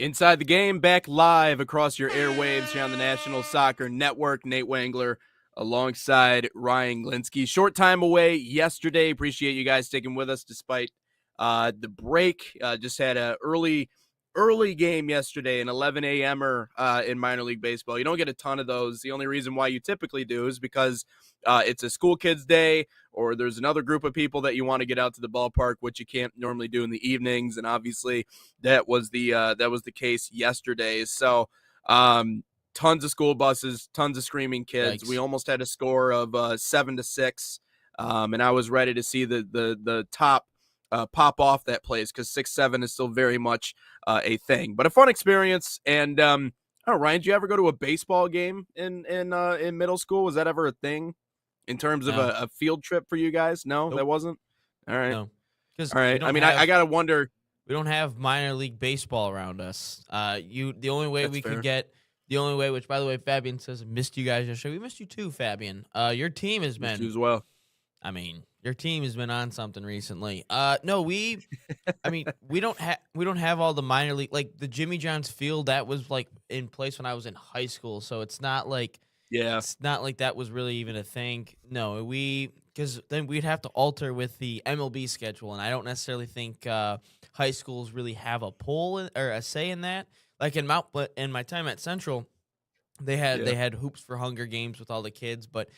Inside the Game, back live across your airwaves here on the National Soccer Network. Nate Wangler alongside Ryan Glinsky. Short time away yesterday. Appreciate you guys sticking with us despite the break. Just had a early game yesterday, an 11 a.m.er in minor league baseball. You don't get a ton of those. The only reason why you typically do is because it's a school kids day, or there's another group of people that you want to get out to the ballpark, which you can't normally do in the evenings. And obviously that was the case yesterday. So tons of school buses, tons of screaming kids. Yikes. We almost had a score of 7-6, and I was ready to see the top pop off that place, because 6-7 is still very much a thing. But a fun experience. And I don't know, Ryan, did you ever go to a baseball game in middle school? Was that ever a thing in terms of a field trip for you guys? No, Nope. That wasn't? All right. No. All right. I mean, I got to wonder. We don't have minor league baseball around us. The only way That's we fair. could get, which by the way, Fabian says, missed you guys yesterday. We missed you too, Fabian. Your team has You been, as well. I mean, your team has been on something recently. No, we don't have all the minor league, like the Jimmy John's Field that was like in place when I was in high school. So it's not like, it's not like that was really even a thing. No, because then we'd have to alter with the MLB schedule, and I don't necessarily think high schools really have a or a say in that. Like in my time at Central, they had hoops for Hunger Games with all the kids, but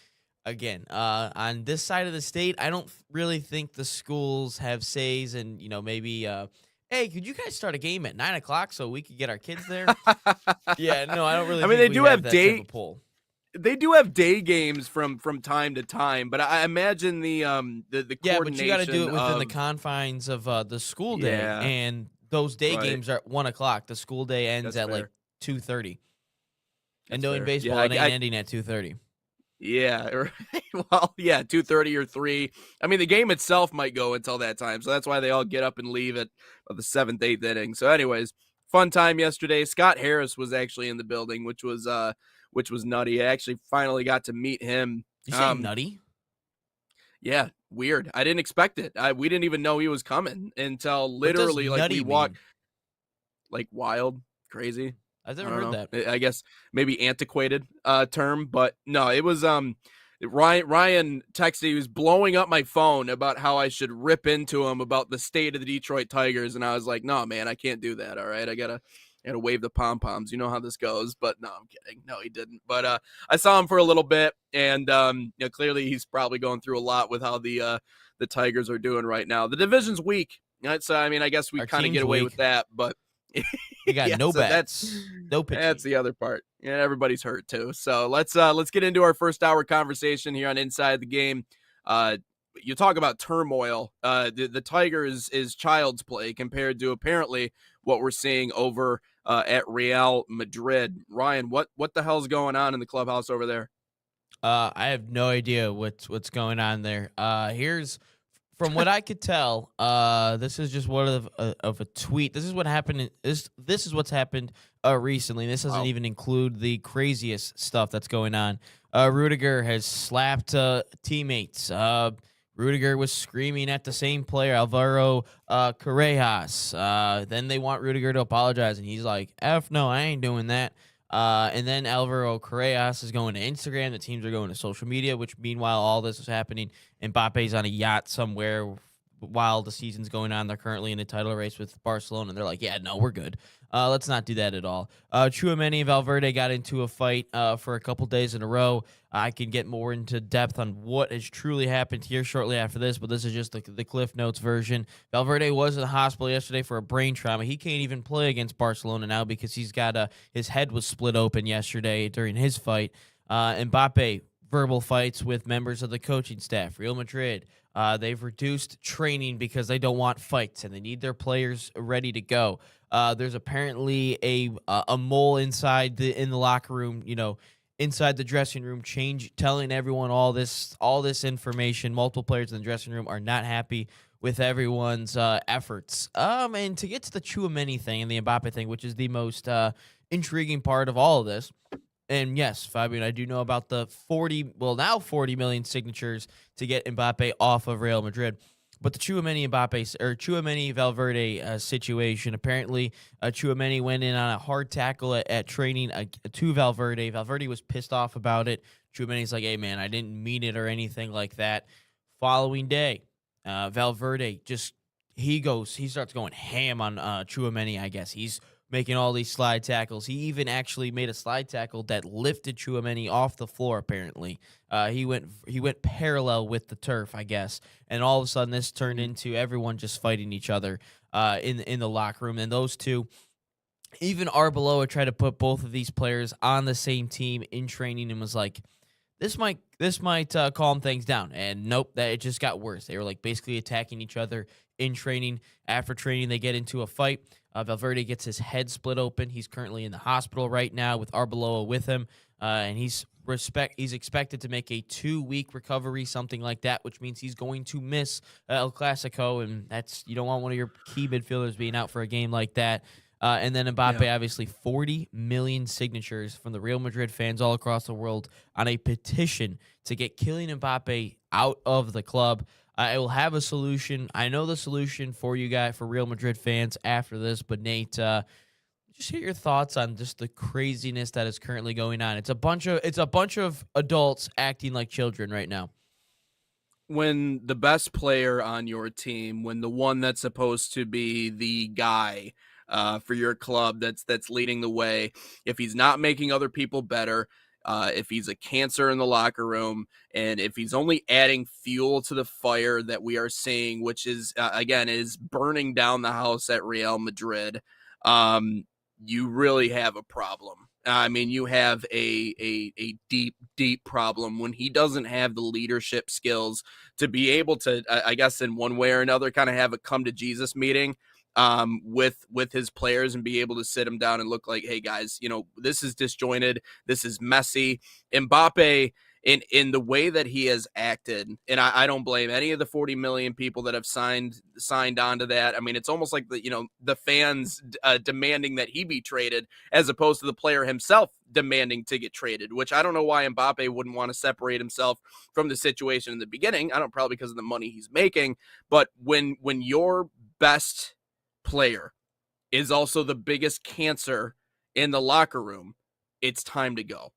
again, on this side of the state, I don't really think the schools have says, and maybe hey, could you guys start a game at 9:00 so we could get our kids there? Yeah, no, I don't really. I mean, think they do have that type of pull. They do have day games from time to time, but I imagine the Yeah, but you got to do it within the of, confines of the school day, Yeah. and those day Right. games are at 1:00. The school day ends That's at like fair. 2:30, and That's knowing fair. baseball, Yeah, it ain't ending at 2:30. Yeah, right. Well, yeah, 2:30 or 3. I mean, the game itself might go until that time, so that's why they all get up and leave at the 7th, 8th inning. So, anyways, fun time yesterday. Scott Harris was actually in the building, which was nutty. I actually finally got to meet him. You say nutty? Yeah, weird. I didn't expect it. We didn't even know he was coming until literally What does nutty we walked mean? like wild, crazy. I've I never don't heard know. that. I guess maybe antiquated term, but no, it was Ryan texted. He was blowing up my phone about how I should rip into him about the state of the Detroit Tigers, and I was like, no, man, I can't do that. All right, I gotta wave the pom poms. You know how this goes. But no, I'm kidding. No, he didn't. But I saw him for a little bit, and clearly he's probably going through a lot with how the Tigers are doing right now. The division's weak, right? So I mean, I guess we Our kind of team's get away weak. with that, but. We got no so bats, no pitching. That's the other part. Yeah, everybody's hurt too. So let's get into our first hour conversation here on Inside the Game. You talk about turmoil. The Tigers is child's play compared to apparently what we're seeing over at Real Madrid. Ryan, what the hell's going on in the clubhouse over there? I have no idea what's going on there. Here's from what I could tell. This is just one of a tweet. This is what happened. This is what's happened recently. This doesn't even include the craziest stuff that's going on. Rudiger has slapped teammates. Rudiger was screaming at the same player, Alvaro Correas. Then they want Rudiger to apologize, and he's like, F no, I ain't doing that. And then Alvaro Correas is going to Instagram. The teams are going to social media, which meanwhile all this is happening. Mbappe's on a yacht somewhere while the season's going on. They're currently in a title race with Barcelona, and they're like, yeah, no, we're good. Let's not do that at all. Tchouaméni and Valverde got into a fight for a couple days in a row. I can get more into depth on what has truly happened here shortly after this, but this is just the Cliff Notes version. Valverde was in the hospital yesterday for a brain trauma. He can't even play against Barcelona now because he's got his head was split open yesterday during his fight. Mbappe, verbal fights with members of the coaching staff. Real Madrid, they've reduced training because they don't want fights and they need their players ready to go. There's apparently a mole inside in the locker room, inside the dressing room, telling everyone all this information. Multiple players in the dressing room are not happy with everyone's efforts. And to get to the Tchouaméni thing and the Mbappe thing, which is the most intriguing part of all of this. And yes, Fabian, I do know about the now 40 million signatures to get Mbappe off of Real Madrid. But the Chouameni Valverde situation, apparently Chouameni went in on a hard tackle at training to Valverde. Valverde was pissed off about it. Chouameni's like, hey, man, I didn't mean it or anything like that. Following day, Valverde he starts going ham on Chouameni, I guess. He's making all these slide tackles. He even actually made a slide tackle that lifted Chouameni off the floor, apparently. He went parallel with the turf, I guess. And all of a sudden, this turned into everyone just fighting each other in the locker room. And those two, even Arbeloa tried to put both of these players on the same team in training and was like, this might calm things down. And nope, that it just got worse. They were like basically attacking each other in training. After training, they get into a fight. Valverde gets his head split open. He's currently in the hospital right now with Arbeloa with him, and he's expected to make a 2-week recovery, something like that, which means he's going to miss El Clasico, and you don't want one of your key midfielders being out for a game like that. And then Mbappe, obviously 40 million signatures from the Real Madrid fans all across the world on a petition to get Kylian Mbappe out of the club. I will have a solution. I know the solution for you guys, for Real Madrid fans after this, but Nate, just hear your thoughts on just the craziness that is currently going on. It's a bunch of adults acting like children right now. When the best player on your team, when the one that's supposed to be the guy for your club that's leading the way, if he's not making other people better, if he's a cancer in the locker room, and if he's only adding fuel to the fire that we are seeing, which is, again, is burning down the house at Real Madrid, you really have a problem. I mean, you have a deep, deep problem when he doesn't have the leadership skills to be able to, I guess, in one way or another, kind of have a come to Jesus meeting with his players and be able to sit them down and look like, hey guys, this is disjointed. This is messy. Mbappe, in the way that he has acted, and I don't blame any of the 40 million people that have signed onto that. I mean, it's almost like the fans demanding that he be traded as opposed to the player himself demanding to get traded, which I don't know why Mbappe wouldn't want to separate himself from the situation in the beginning. I don't, probably because of the money he's making, but when your best player is also the biggest cancer in the locker room, it's time to go.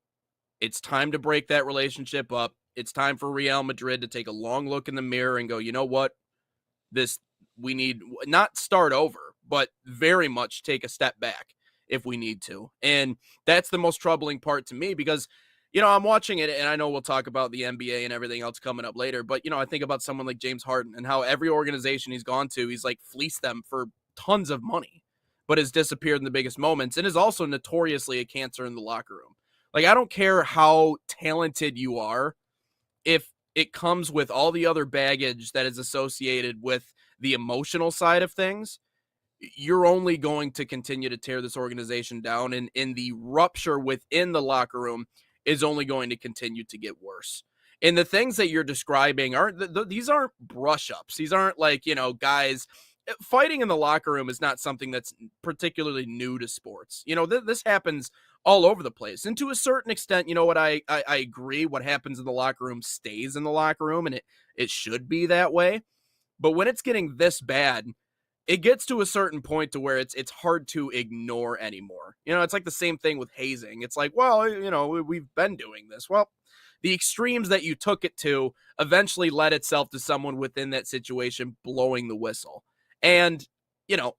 It's time to break that relationship up. It's time for Real Madrid to take a long look in the mirror and go, you know what? We need not start over, but very much take a step back if we need to. And that's the most troubling part to me because, I'm watching it, and I know we'll talk about the NBA and everything else coming up later, but, I think about someone like James Harden and how every organization he's gone to, he's like fleeced them for tons of money, but has disappeared in the biggest moments and is also notoriously a cancer in the locker room. Like, I don't care how talented you are, if it comes with all the other baggage that is associated with the emotional side of things, you're only going to continue to tear this organization down, and in the rupture within the locker room is only going to continue to get worse. And the things that you're describing these aren't brush ups. These aren't like, guys. Fighting in the locker room is not something that's particularly new to sports. This happens all over the place. And to a certain extent, I agree, what happens in the locker room stays in the locker room, and it should be that way. But when it's getting this bad, it gets to a certain point to where it's hard to ignore anymore. It's like the same thing with hazing. It's like, well, we've been doing this. Well, the extremes that you took it to eventually led itself to someone within that situation blowing the whistle. And,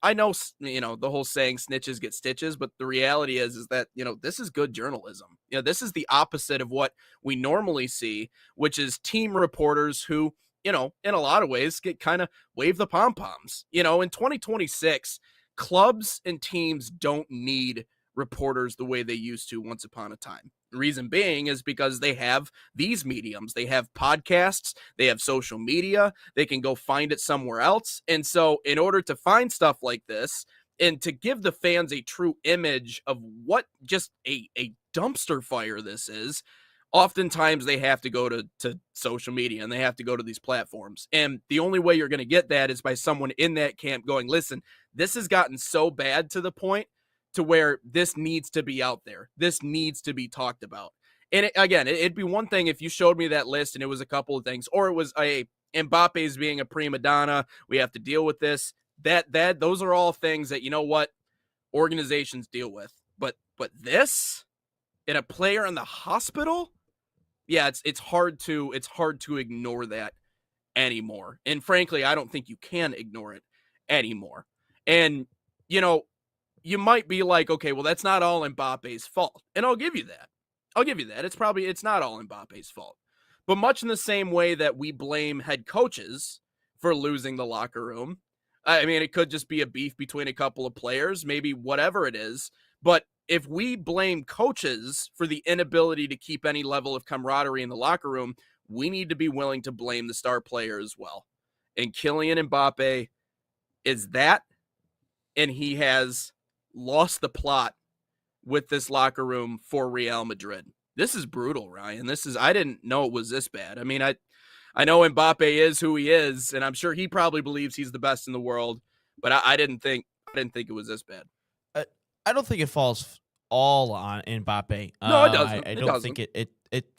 I know, the whole saying snitches get stitches, but the reality is that, this is good journalism. This is the opposite of what we normally see, which is team reporters who, in a lot of ways get kind of wave the pom-poms. In 2026, clubs and teams don't need reporters the way they used to once upon a time. The reason being is because they have these mediums. They have podcasts, they have social media, they can go find it somewhere else. And so in order to find stuff like this and to give the fans a true image of what just a dumpster fire this is, oftentimes they have to go to social media and they have to go to these platforms. And the only way you're going to get that is by someone in that camp going, listen, this has gotten so bad to the point to where this needs to be out there. This needs to be talked about. And it'd be one thing if you showed me that list and it was a couple of things, or it was a Mbappe's being a prima donna. We have to deal with this. Those are all things that, you know what, organizations deal with. But this, and a player in the hospital, yeah, it's hard to ignore that anymore. And frankly, I don't think you can ignore it anymore. And, you know, you might be like, okay, well, that's not all Mbappe's fault. And I'll give you that. It's not all Mbappe's fault. But much in the same way that we blame head coaches for losing the locker room, I mean, it could just be a beef between a couple of players, maybe whatever it is. But if we blame coaches for the inability to keep any level of camaraderie in the locker room, we need to be willing to blame the star player as well. And Kylian Mbappe is that, and he has lost the plot with this locker room for Real Madrid. This is brutal, Ryan. I didn't know it was this bad. I mean, I know Mbappe is who he is, and I'm sure he probably believes he's the best in the world, but I didn't think it was this bad. I don't think it falls all on Mbappe. No, it doesn't. I don't think it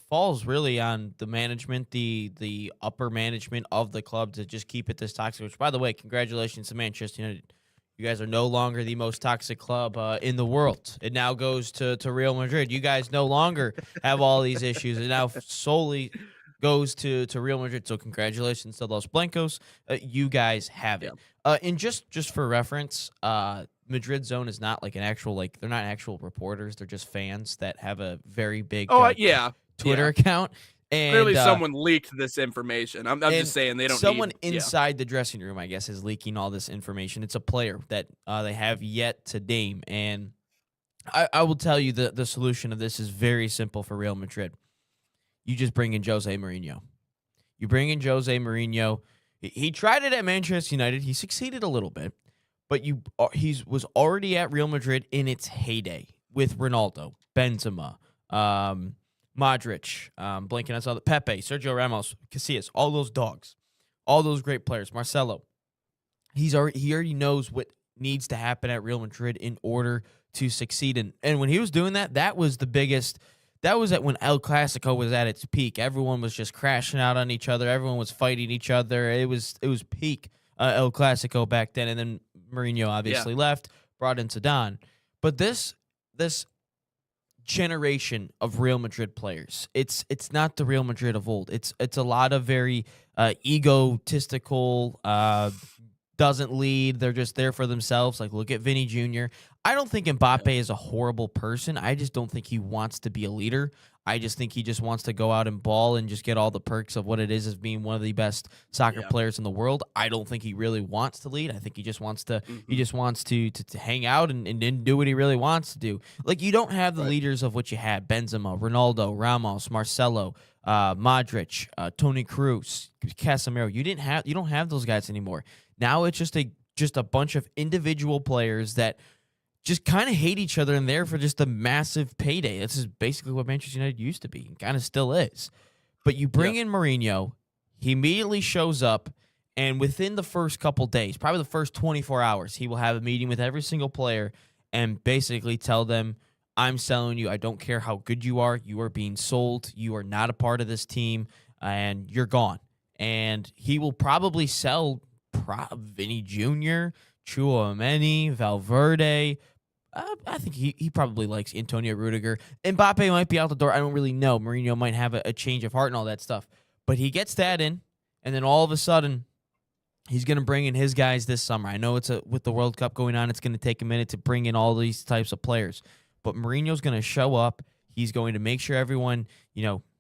falls really on the management, the upper management of the club to just keep it this toxic. Which, by the way, congratulations to Manchester United. You guys are no longer the most toxic club in the world. It now goes to Real Madrid. You guys no longer have all these issues. It now solely goes to Real Madrid. So congratulations to Los Blancos. You guys have it. And just for reference, Madrid Zone is not like an actual, like, they're not actual reporters. They're just fans that have a very big Twitter account. And clearly someone leaked this information. I'm just saying they don't. Someone inside the dressing room, I guess, is leaking all this information. It's a player that they have yet to name. And I will tell you the solution of this is very simple for Real Madrid. You just bring in Jose Mourinho. You bring in Jose Mourinho. He tried it at Manchester United. He succeeded a little bit. But he was already at Real Madrid in its heyday with Ronaldo, Benzema, Modric, blanking on the Pepe, Sergio Ramos, Casillas, all those dogs, all those great players. Marcelo, he already knows what needs to happen at Real Madrid in order to succeed. And when he was doing that, that was the biggest. That was when El Clasico was at its peak. Everyone was just crashing out on each other. Everyone was fighting each other. It was peak El Clasico back then. And then Mourinho obviously left, brought in Zidane. But this generation of Real Madrid players, it's not the Real Madrid of old. It's a lot of very egotistical, doesn't lead. They're just there for themselves. Like, look at Vinny Jr. I don't think Mbappe is a horrible person. I just don't think he wants to be a leader. I just think he just wants to go out and ball and just get all the perks of what it is as being one of the best soccer players in the world. I don't think he really wants to lead. I think he just wants to to hang out and do what he really wants to do. Like, you don't have the leaders of what you had: Benzema, Ronaldo, Ramos, Marcelo, Modric, Toni Kroos, Casemiro. You don't have those guys anymore. Now it's just a bunch of individual players that just kind of hate each other and there for just a massive payday. This is basically what Manchester United used to be and kind of still is. But you bring in Mourinho, he immediately shows up, and within the first couple days, probably the first 24 hours, he will have a meeting with every single player and basically tell them, I'm selling you. I don't care how good you are. You are being sold. You are not a part of this team, and you're gone. And he will probably sell Vinny Jr., Tchouaméni, Valverde. I think he probably likes Antonio Rudiger. Mbappe might be out the door. I don't really know. Mourinho might have a change of heart and all that stuff. But he gets that in, and then all of a sudden, he's going to bring in his guys this summer. I know with the World Cup going on, it's going to take a minute to bring in all these types of players. But Mourinho's going to show up. He's going to make sure everyone,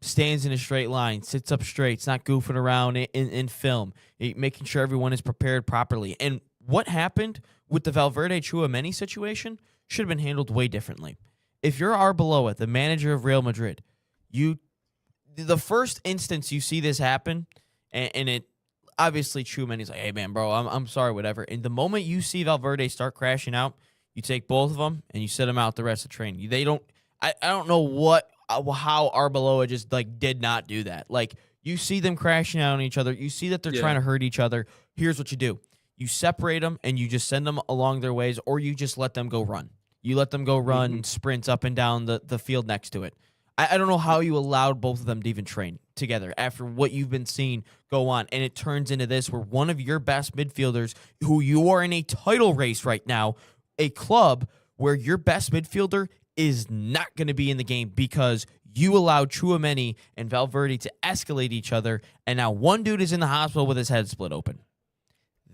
stands in a straight line, sits up straight. It's not goofing around in film, making sure everyone is prepared properly. And what happened with the Valverde Tchouaméni situation should have been handled way differently. If you're Arbeloa, the manager of Real Madrid, the first instance you see this happen, and it obviously Tchouaméni's like, hey man, bro, I'm sorry, whatever. And the moment you see Valverde start crashing out, you take both of them and you sit them out the rest of training. I don't know how Arbeloa just did not do that. Like, you see them crashing out on each other. You see that they're trying to hurt each other. Here's what you do. You separate them and you just send them along their ways, or you just let them go run. You let them go run sprints up and down the field next to it. I don't know how you allowed both of them to even train together after what you've been seeing go on. And it turns into this where one of your best midfielders, who you are in a title race right now, a club where your best midfielder is not going to be in the game because you allowed Tchouaméni and Valverde to escalate each other, and now one dude is in the hospital with his head split open.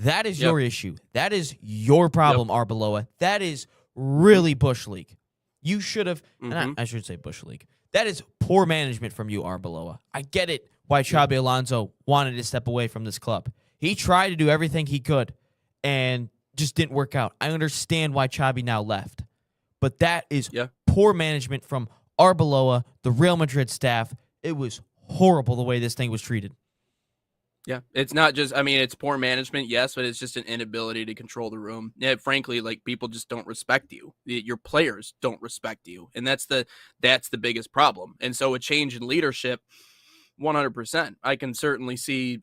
That is your issue. That is your problem, Arbeloa. That is really Bush League. You should have, I should say Bush League. That is poor management from you, Arbeloa. I get it why Xabi Alonso wanted to step away from this club. He tried to do everything he could and just didn't work out. I understand why Xabi now left. But that is poor management from Arbeloa, the Real Madrid staff. It was horrible the way this thing was treated. Yeah, it's not just, I mean, it's poor management, yes, but it's just an inability to control the room. Yeah, frankly, like, people just don't respect you. Your players don't respect you, and that's the biggest problem. And so a change in leadership, 100%. I can certainly see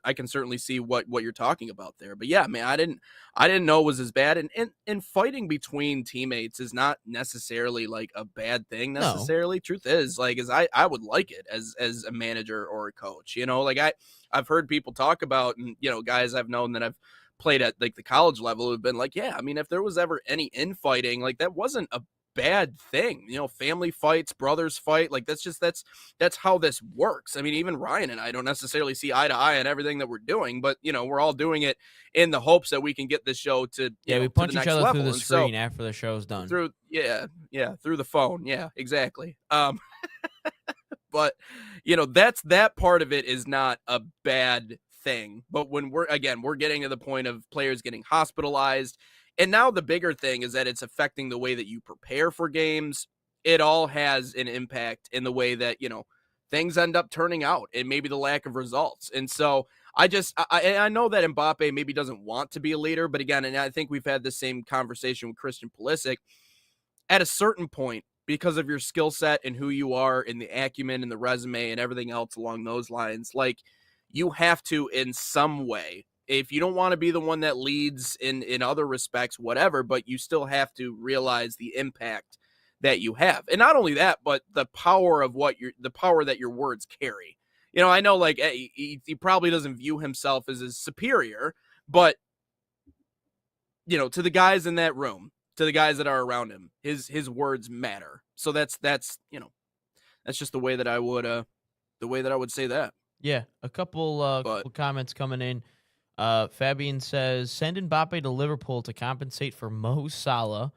what you're talking about there. But yeah, man, I didn't know it was as bad. And fighting between teammates is not necessarily like a bad thing necessarily. No. Truth is, like, I would like it as a manager or a coach. You know, like I've heard people talk about, and guys I've known that I've played at like the college level have been like, yeah, I mean, if there was ever any infighting, like, that wasn't a bad thing. Family fights, brothers fight, like that's how this works. I mean, even Ryan and I don't necessarily see eye to eye on everything that we're doing, but we're all doing it in the hopes that we can get the show to we punch each other level. Through the screen after the show's done. Through the phone. Yeah, exactly. But that part of it is not a bad thing. But when we're getting to the point of players getting hospitalized. And now the bigger thing is that it's affecting the way that you prepare for games. It all has an impact in the way that, things end up turning out and maybe the lack of results. And so I know that Mbappe maybe doesn't want to be a leader, but again, and I think we've had the same conversation with Christian Pulisic. At a certain point, because of your skill set and who you are and the acumen and the resume and everything else along those lines, like, you have to, in some way, if you don't want to be the one that leads in other respects, whatever, but you still have to realize the impact that you have. And not only that, but the power that your words carry. I know, like, he probably doesn't view himself as a superior, but to the guys in that room, to the guys that are around him, his words matter. So that's just the way that I would say that. Yeah, a couple comments coming in. Fabian says, send Mbappe to Liverpool to compensate for Mo Salah.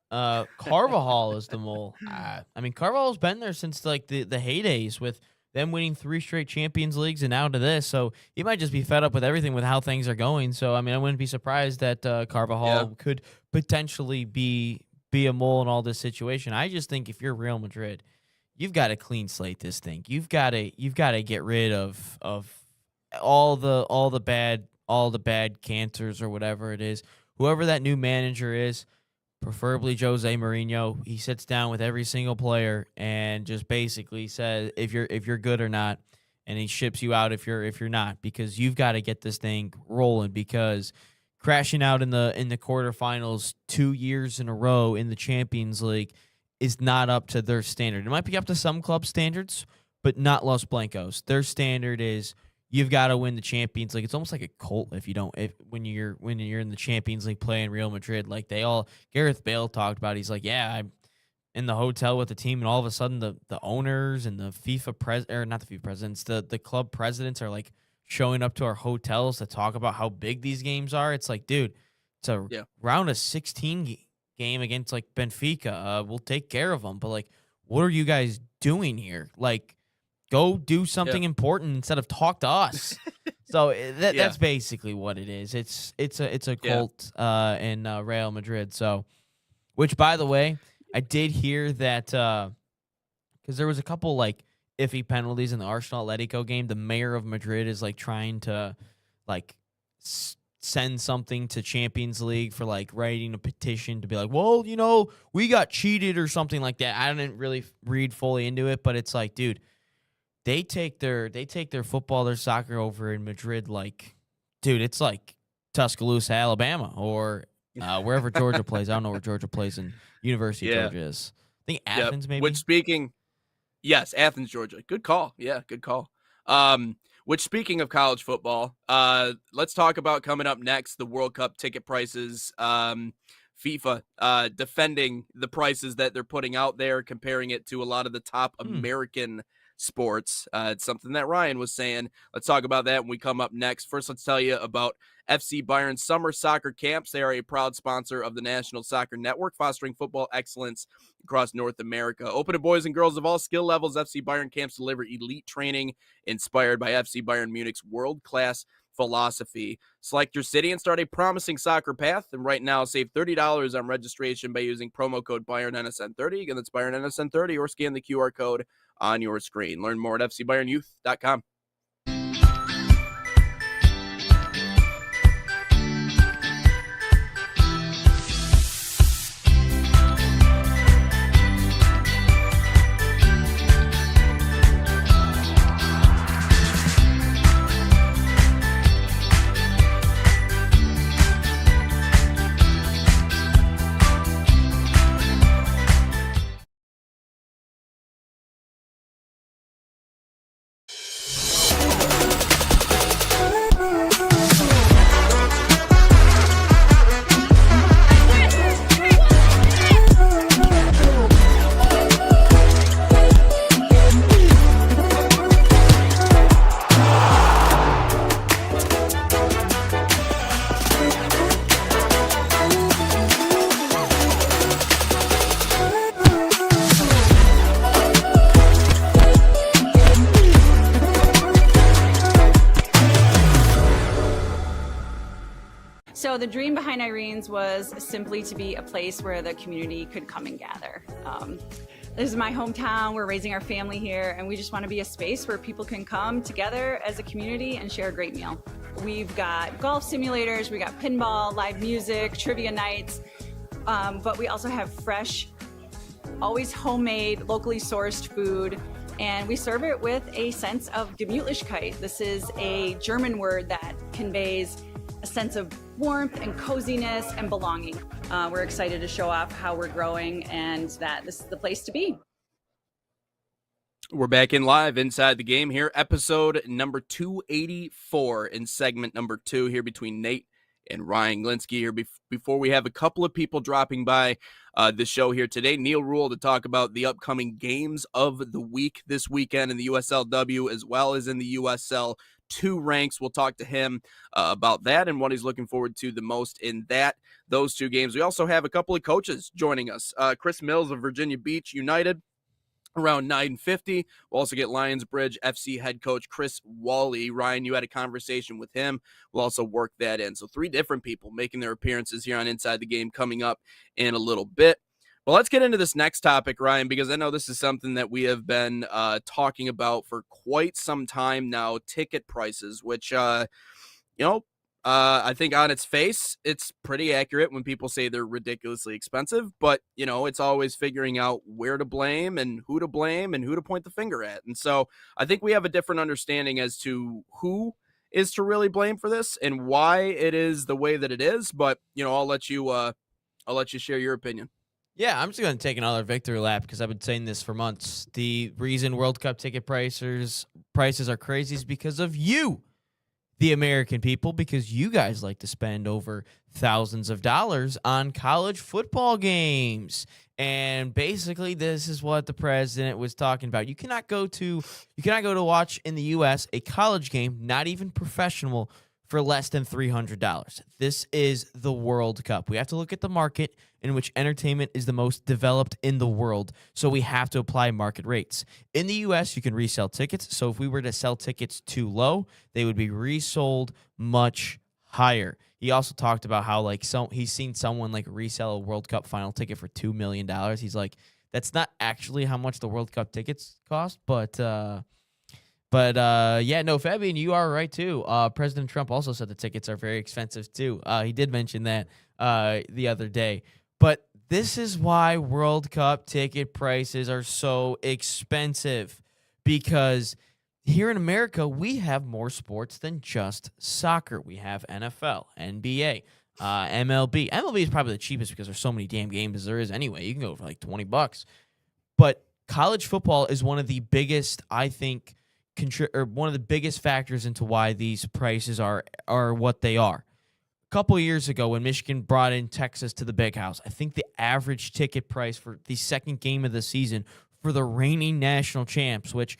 Carvajal is the mole. I mean, Carvajal's been there since like the heydays with them winning 3 straight Champions Leagues and now to this. So he might just be fed up with everything with how things are going. So, I mean, I wouldn't be surprised that Carvajal could potentially be a mole in all this situation. I just think if you're Real Madrid, you've got to clean slate this thing. You've got to get rid of all the bad cancers or whatever it is. Whoever that new manager is, preferably Jose Mourinho, he sits down with every single player and just basically says if you're good or not, and he ships you out if you're not, because you've got to get this thing rolling, because crashing out in the quarterfinals 2 years in a row in the Champions League is not up to their standard. It might be up to some club standards, but not Los Blancos. Their standard is you've got to win the Champions League. It's almost like a cult when you're in the Champions League playing Real Madrid. Like Gareth Bale talked about. He's like, yeah, I'm in the hotel with the team, and all of a sudden the owners and the not the FIFA presidents, the club presidents are like showing up to our hotels to talk about how big these games are. It's like, dude, it's a round of 16 game against like Benfica. We'll take care of them, but like, what are you guys doing here? Like, go do something important instead of talk to us. So that's basically what it is. It's a cult in Real Madrid. So, which, by the way, I did hear that because there was a couple like iffy penalties in the Arsenal Atletico game. The mayor of Madrid is like trying to like send something to Champions League for like writing a petition to be like, well, we got cheated or something like that. I didn't really read fully into it, but it's like, dude, they take their football, their soccer over in Madrid like, dude, it's like Tuscaloosa, Alabama, or wherever Georgia plays. I don't know where Georgia plays, and University of Georgia is. I think Athens, maybe. Which, speaking Yes, Athens, Georgia. Good call. Yeah, good call. Which, speaking of college football, let's talk about coming up next, the World Cup ticket prices. FIFA defending the prices that they're putting out there, comparing it to a lot of the top American sports. It's something that Ryan was saying. Let's talk about that when we come up next. First, let's tell you about FC Bayern Summer Soccer Camps. They are a proud sponsor of the National Soccer Network, fostering football excellence across North America. Open to boys and girls of all skill levels, FC Bayern Camps deliver elite training inspired by FC Bayern Munich's world-class philosophy. Select your city and start a promising soccer path. And right now, save $30 on registration by using promo code BayernNSN30. Again, that's BayernNSN30, or scan the QR code on your screen. Learn more at FCBayernYouth.com. So the dream behind Irene's was simply to be a place where the community could come and gather. This is my hometown, we're raising our family here, and we just want to be a space where people can come together as a community and share a great meal. We've got golf simulators, we got pinball, live music, trivia nights, but we also have fresh, always homemade, locally sourced food, and we serve it with a sense of Gemütlichkeit. This is a German word that conveys a sense of warmth and coziness and belonging. We're excited to show off how we're growing and that this is the place to be. We're back in live inside the game here, episode number 284 in segment number 2 here between Nate and Ryan Glinsky here. Before we have a couple of people dropping by the show here today, Neal Ruhl to talk about the upcoming games of the week this weekend in the USL W as well as in the USL 2 ranks. We'll talk to him about that and what he's looking forward to the most in those 2 games. We also have a couple of coaches joining us. Chris Mills of Vriginia Beach United around 9:50. We'll also get Lionsbridge FC head coach Chris Whalley. Ryan, you had a conversation with him. We'll also work that in. So 3 different people making their appearances here on Inside the Game coming up in a little bit. Well, let's get into this next topic, Ryan, because I know this is something that we have been talking about for quite some time now, ticket prices, which, I think on its face, it's pretty accurate when people say they're ridiculously expensive, but, it's always figuring out where to blame and who to point the finger at. And so I think we have a different understanding as to who is to really blame for this and why it is the way that it is. But, I'll let you share your opinion. Yeah, I'm just going to take another victory lap because I've been saying this for months. The reason World Cup ticket prices are crazy is because of you, the American people, because you guys like to spend over thousands of dollars on college football games. And basically, this is what the president was talking about. You cannot go to watch in the U.S. a college game, not even professional, for less than $300. This is the World Cup. We have to look at the market in which entertainment is the most developed in the world, so we have to apply market rates. In the U.S., you can resell tickets, so if we were to sell tickets too low, they would be resold much higher. He also talked about how he's seen someone resell a World Cup final ticket for $2 million. He's like, that's not actually how much the World Cup tickets cost, But Fabian, you are right too. President Trump also said the tickets are very expensive too. He did mention that the other day. But this is why World Cup ticket prices are so expensive, because here in America, we have more sports than just soccer. We have NFL, NBA, MLB. MLB is probably the cheapest because there's so many damn games as there is anyway. You can go for like $20. But college football is one of the biggest, I think, one of the biggest factors into why these prices are what they are. A couple of years ago, when Michigan brought in Texas to the Big House, I think the average ticket price for the second game of the season for the reigning national champs, which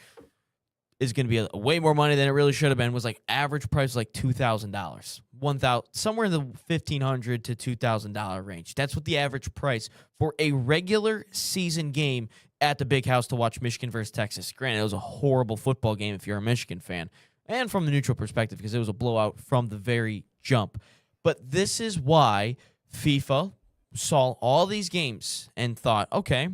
is going to be way more money than it really should have been, was like average price was like $2,000, somewhere in the $1,500 to $2,000 range. That's what the average price for a regular season game at the Big House to watch Michigan versus Texas. Granted, it was a horrible football game if you're a Michigan fan, and from the neutral perspective, because it was a blowout from the very jump. But this is why FIFA saw all these games and thought, okay,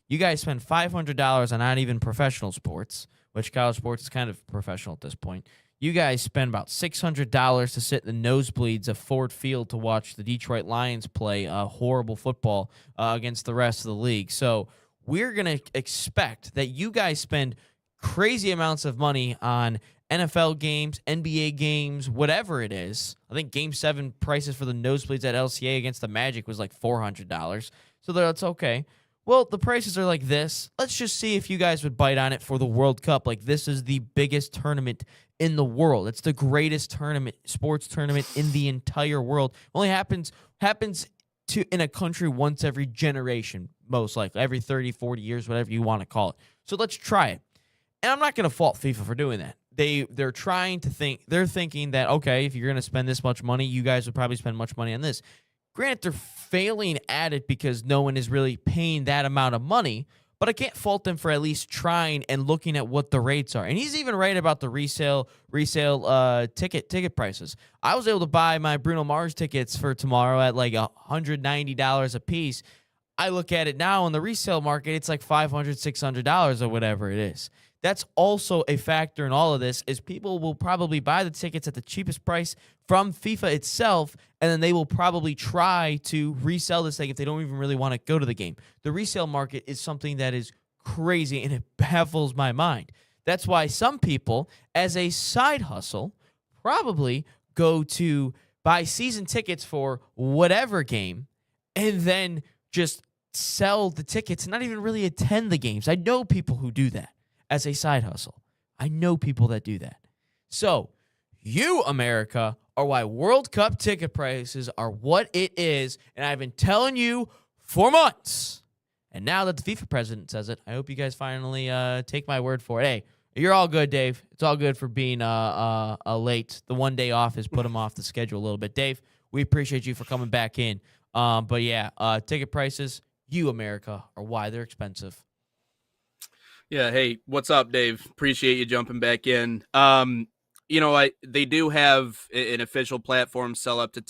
you guys spend $500 on not even professional sports, which college sports is kind of professional at this point. You guys spend about $600 to sit in the nosebleeds of Ford Field to watch the Detroit Lions play horrible football against the rest of the league. So we're going to expect that you guys spend crazy amounts of money on NFL games, NBA games, whatever it is. I think Game 7 prices for the nosebleeds at LCA against the Magic was like $400. So that's okay. Well, the prices are like this. Let's just see if you guys would bite on it for the World Cup. Like, this is the biggest tournament in the world. It's the greatest tournament, sports tournament in the entire world. Only happens in a country once every generation, most likely, every 30, 40 years, whatever you want to call it. So let's try it. And I'm not going to fault FIFA for doing that. They're thinking that, okay, if you're going to spend this much money, you guys would probably spend much money on this. Granted, they're failing at it because no one is really paying that amount of money, but I can't fault them for at least trying and looking at what the rates are. And he's even right about the resale ticket prices. I was able to buy my Bruno Mars tickets for tomorrow at like $190 a piece. I look at it now in the resale market, it's like $500, $600 or whatever it is. That's also a factor in all of this, is people will probably buy the tickets at the cheapest price from FIFA itself, and then they will probably try to resell this thing if they don't even really want to go to the game. The resale market is something that is crazy, and it baffles my mind. That's why some people, as a side hustle, probably go to buy season tickets for whatever game and then just sell the tickets and not even really attend the games. I know people who do that as a side hustle. I know people that do that. So, you, America, are why World Cup ticket prices are what it is, and I've been telling you for months. And now that the FIFA president says it, I hope you guys finally take my word for it. Hey, you're all good, Dave. It's all good for being late. The one day off has put him off the schedule a little bit. Dave, we appreciate you for coming back in. But yeah, ticket prices, you, America, are why they're expensive. Yeah, hey, what's up, Dave? Appreciate you jumping back in. They do have an official platform set up to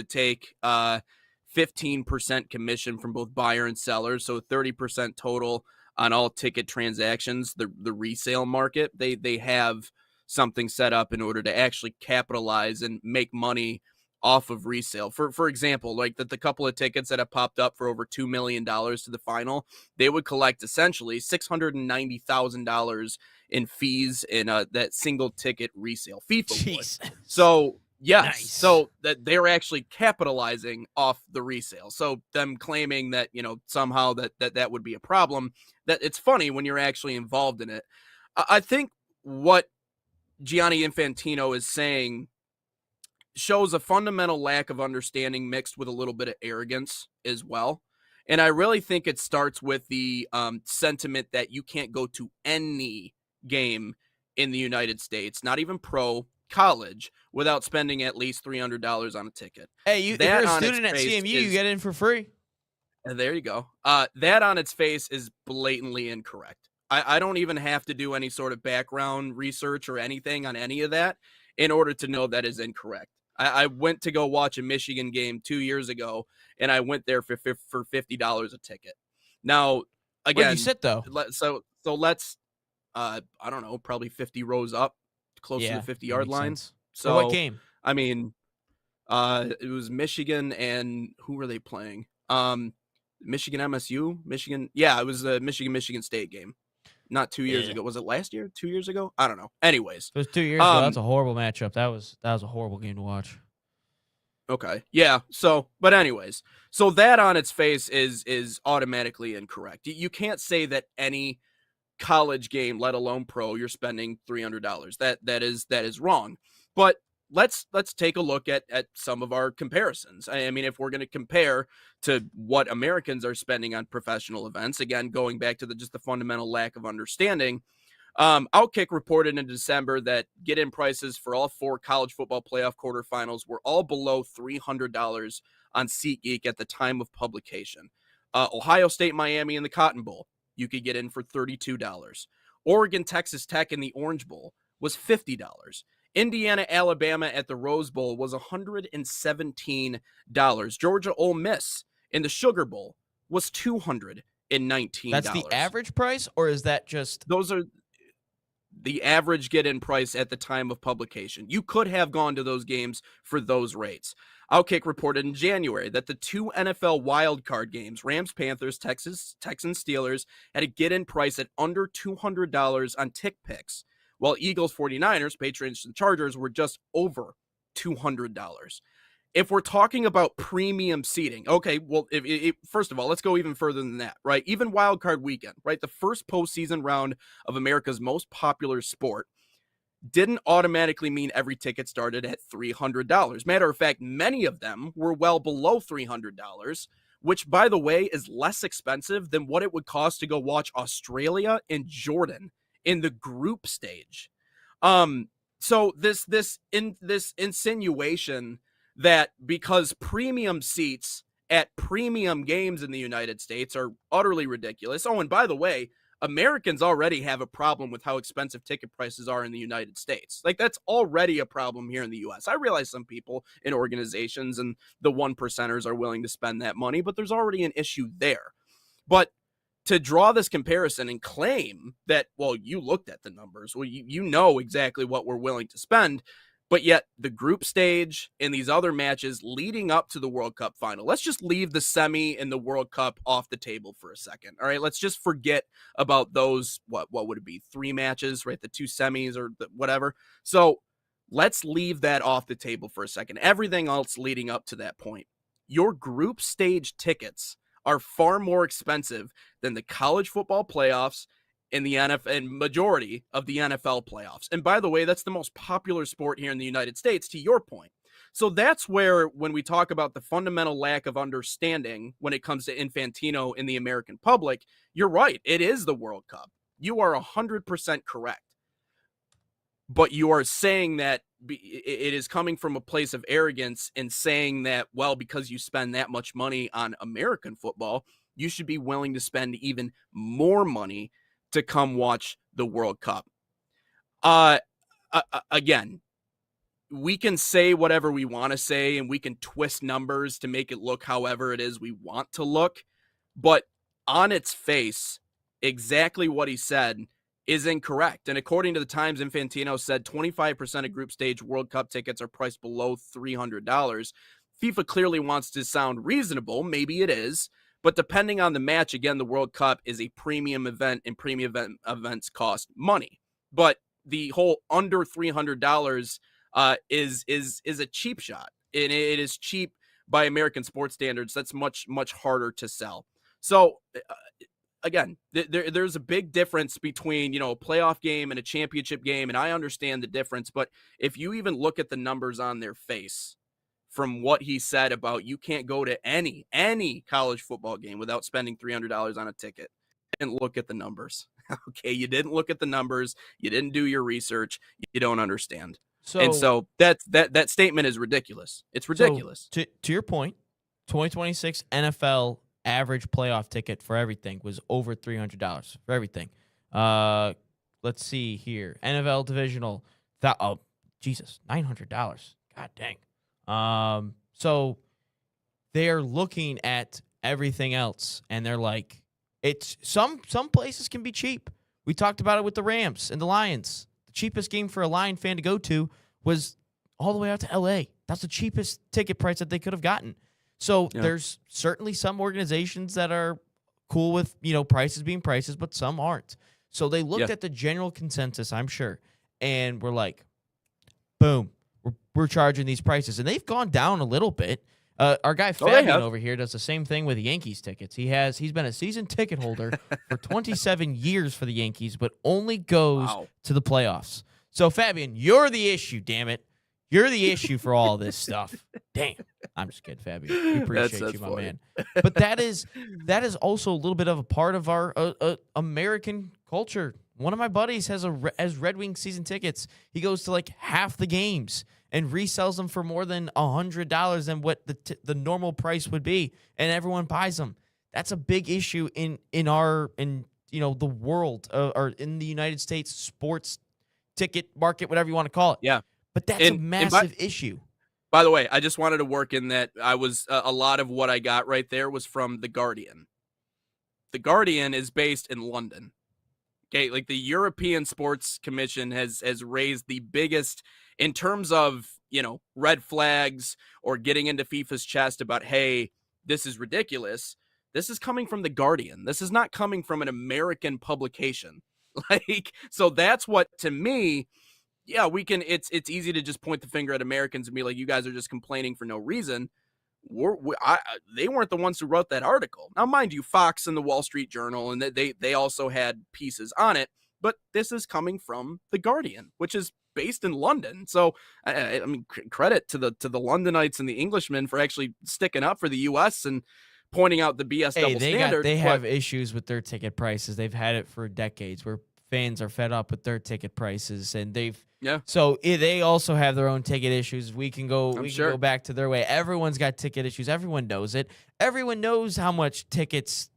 take 15% commission from both buyer and seller, so 30% total on all ticket transactions. The resale market, they have something set up in order to actually capitalize and make money off of resale. For example, like the couple of tickets that have popped up for over $2 million to the final, they would collect essentially $690,000 in fees in that single ticket resale. FIFA would. So yes, nice. So that they're actually capitalizing off the resale. So them claiming that somehow that would be a problem, that it's funny when you're actually involved in it. I think what Gianni Infantino is saying shows a fundamental lack of understanding mixed with a little bit of arrogance as well. And I really think it starts with the sentiment that you can't go to any game in the United States, not even pro, college, without spending at least $300 on a ticket. Hey, if you're a student at CMU, you get in for free. There you go. That on its face is blatantly incorrect. I don't even have to do any sort of background research or anything on any of that in order to know that is incorrect. I went to go watch a Michigan game 2 years ago, and I went there for $50 a ticket. Now, again, where'd you sit though? So let's, I don't know, probably 50 rows up, close to the 50-yard line. Sense. So what game? I mean, it was Michigan, and who were they playing? Michigan MSU, Michigan. Yeah, it was the Michigan State game. Not 2 years ago. Was it last year? 2 years ago? I don't know. Anyways. It was 2 years ago. That's a horrible matchup. That was a horrible game to watch. Okay. Yeah. So, but anyways, so that on its face is automatically incorrect. You can't say that any college game, let alone pro, you're spending $300. That is wrong. But let's take a look at some of our comparisons. I mean, if we're going to compare to what Americans are spending on professional events, again, going back to just the fundamental lack of understanding. Outkick reported in December that get-in prices for all 4 college football playoff quarterfinals were all below $300 on SeatGeek at the time of publication. Ohio State, Miami in the Cotton Bowl, you could get in for $32. Oregon, Texas Tech in the Orange Bowl was $50. Indiana, Alabama at the Rose Bowl was $117. Georgia, Ole Miss in the Sugar Bowl was $219. That's the average price, or is that just... Those are the average get-in price at the time of publication. You could have gone to those games for those rates. Outkick reported in January that the 2 NFL wildcard games, Rams, Panthers, Texans, Steelers, had a get-in price at under $200 on TickPicks, while Eagles, 49ers, Patriots, and Chargers were just over $200. If we're talking about premium seating, okay, well, first of all, let's go even further than that, right? Even Wild Card Weekend, right? The first postseason round of America's most popular sport didn't automatically mean every ticket started at $300. Matter of fact, many of them were well below $300, which, by the way, is less expensive than what it would cost to go watch Australia and Jordan in the group stage. So this insinuation that because premium seats at premium games in the United States are utterly ridiculous. Oh, and by the way, Americans already have a problem with how expensive ticket prices are in the United States. Like, that's already a problem here in the U.S. I realize some people in organizations and the 1%ers are willing to spend that money, but there's already an issue there. But to draw this comparison and claim that, well, you looked at the numbers, well, you know exactly what we're willing to spend, but yet the group stage and these other matches leading up to the World Cup final, let's just leave the semi and the World Cup off the table for a second. All right, let's just forget about those, what would it be, 3 matches, right? The 2 semis or whatever. So let's leave that off the table for a second. Everything else leading up to that point. Your group stage tickets are far more expensive than the college football playoffs in the NFL and majority of the NFL playoffs. And by the way, that's the most popular sport here in the United States, to your point. So that's where, when we talk about the fundamental lack of understanding when it comes to Infantino in the American public, you're right. It is the World Cup. You are 100% correct. But you are saying that it is coming from a place of arrogance and saying that, well, because you spend that much money on American football, you should be willing to spend even more money to come watch the World Cup. Again, we can say whatever we want to say and we can twist numbers to make it look however it is we want to look. But on its face, exactly what he said is incorrect. And according to the Times, Infantino said 25% of group stage World Cup tickets are priced below $300. FIFA clearly wants to sound reasonable. Maybe it is. But depending on the match, again, the World Cup is a premium event, and premium events cost money. But the whole under $300 is a cheap shot. And it is cheap by American sports standards. That's much, much harder to sell. So, again, there's a big difference between, a playoff game and a championship game, and I understand the difference. But if you even look at the numbers on their face, from what he said about you can't go to any college football game without spending $300 on a ticket, and look at the numbers. Okay, you didn't look at the numbers, you didn't do your research, you don't understand. So that statement is ridiculous. It's ridiculous. So to your point, 2026 NFL average playoff ticket for everything was over $300 for everything. Let's see here. NFL divisional, $900. God dang. So they're looking at everything else and they're like, it's some places can be cheap. We talked about it with the Rams and the Lions. The cheapest game for a Lion fan to go to was all the way out to LA. That's the cheapest ticket price that they could have gotten. So there's certainly some organizations that are cool with, prices being prices, but some aren't. So they looked at the general consensus, I'm sure, and we're like, boom. we're charging these prices, and they've gone down a little bit. Our guy they Fabian have. over here does the same thing with Yankees tickets. He's been a season ticket holder for 27 years for the Yankees, but only goes to the playoffs. So Fabian, you're the issue, damn it. You're the issue for all this stuff. Damn. I'm just kidding, Fabian. We appreciate That's you, my funny. man. But that is also a little bit of a part of our American culture. One of my buddies has Red Wings season tickets. He goes to like half the games and resells them for more than $100 than what the normal price would be, and everyone buys them. That's a big issue in the world or in the United States sports ticket market, whatever you want to call it. Yeah. But that's a massive issue. By the way, I just wanted to work in that I was a lot of what I got right there was from The Guardian. The Guardian is based in London. Okay, like the European Sports Commission has raised the biggest in terms of, red flags or getting into FIFA's chest about, hey, this is ridiculous. This is coming from The Guardian. This is not coming from an American publication. So that's what, to me, yeah, we can. It's easy to just point the finger at Americans and be like, you guys are just complaining for no reason. They weren't the ones who wrote that article. Now, mind you, Fox and the Wall Street Journal, and they also had pieces on it. But this is coming from The Guardian, which is based in London. So, I mean, credit to the Londonites and the Englishmen for actually sticking up for the U.S. and pointing out the BS double standard. They have issues with their ticket prices. They've had it for decades where fans are fed up with their ticket prices, and so they also have their own ticket issues. We can go go back to their way. Everyone's got ticket issues. Everyone knows it. Everyone knows how much tickets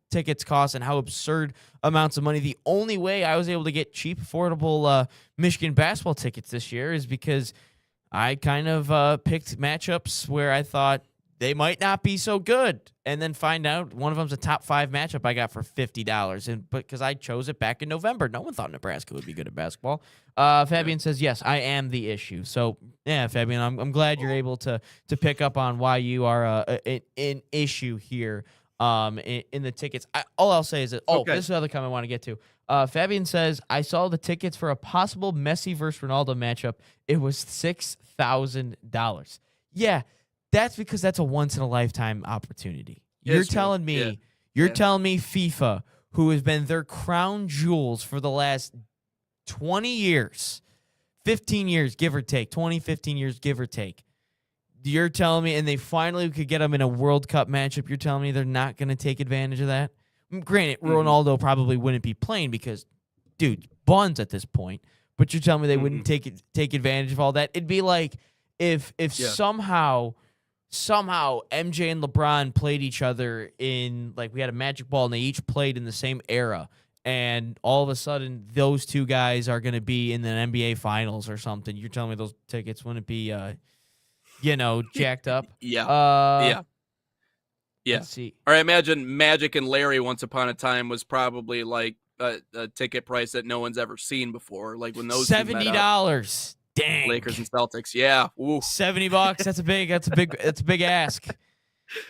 cost and how absurd amounts of money. The only way I was able to get cheap, affordable Michigan basketball tickets this year is because I kind of picked matchups where I thought they might not be so good, and then find out one of them's a top 5 matchup I got for $50, but because I chose it back in November. No one thought Nebraska would be good at basketball. Fabian says, yes, I am the issue. So, yeah, Fabian, I'm glad you're able to pick up on why you are an issue here in the tickets. All I'll say is that, this is another comment I want to get to. Fabian says, I saw the tickets for a possible Messi versus Ronaldo matchup. It was $6,000. Yeah. That's because that's a once-in-a-lifetime opportunity. You're telling me FIFA, who has been their crown jewels for the last 20 years, 15 years, give or take, 20, 15 years, give or take, you're telling me, and they finally could get them in a World Cup matchup, you're telling me they're not going to take advantage of that? Granted, Ronaldo probably wouldn't be playing because, dude, buns at this point, but you're telling me they wouldn't take advantage of all that? It'd be like if somehow MJ and LeBron played each other in, like, we had a magic ball and they each played in the same era, and all of a sudden those two guys are going to be in the NBA finals or something. You're telling me those tickets wouldn't be jacked up? Yeah. Let's see. Or I imagine Magic and Larry once upon a time was probably like a ticket price that no one's ever seen before, like when those $70. Dang. Lakers and Celtics. Yeah. Ooh. $70. That's a big ask.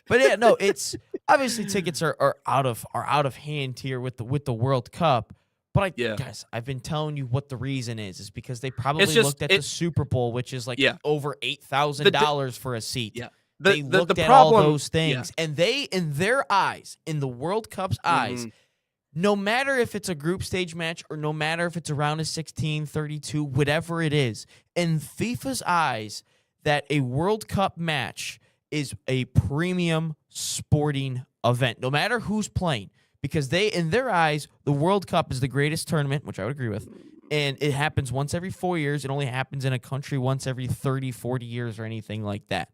But yeah, no, it's obviously tickets are out of hand here with the World Cup. But guys, I've been telling you what the reason is because they probably looked at the Super Bowl, which is over $8,000 for a seat. Yeah. They looked at all those things, and they, in their eyes, in the World Cup's eyes, no matter if it's a group stage match or no matter if it's a round of 16, 32, whatever it is, in FIFA's eyes, that a World Cup match is a premium sporting event, no matter who's playing, because in their eyes, the World Cup is the greatest tournament, which I would agree with, and it happens once every 4 years. It only happens in a country once every 30, 40 years or anything like that.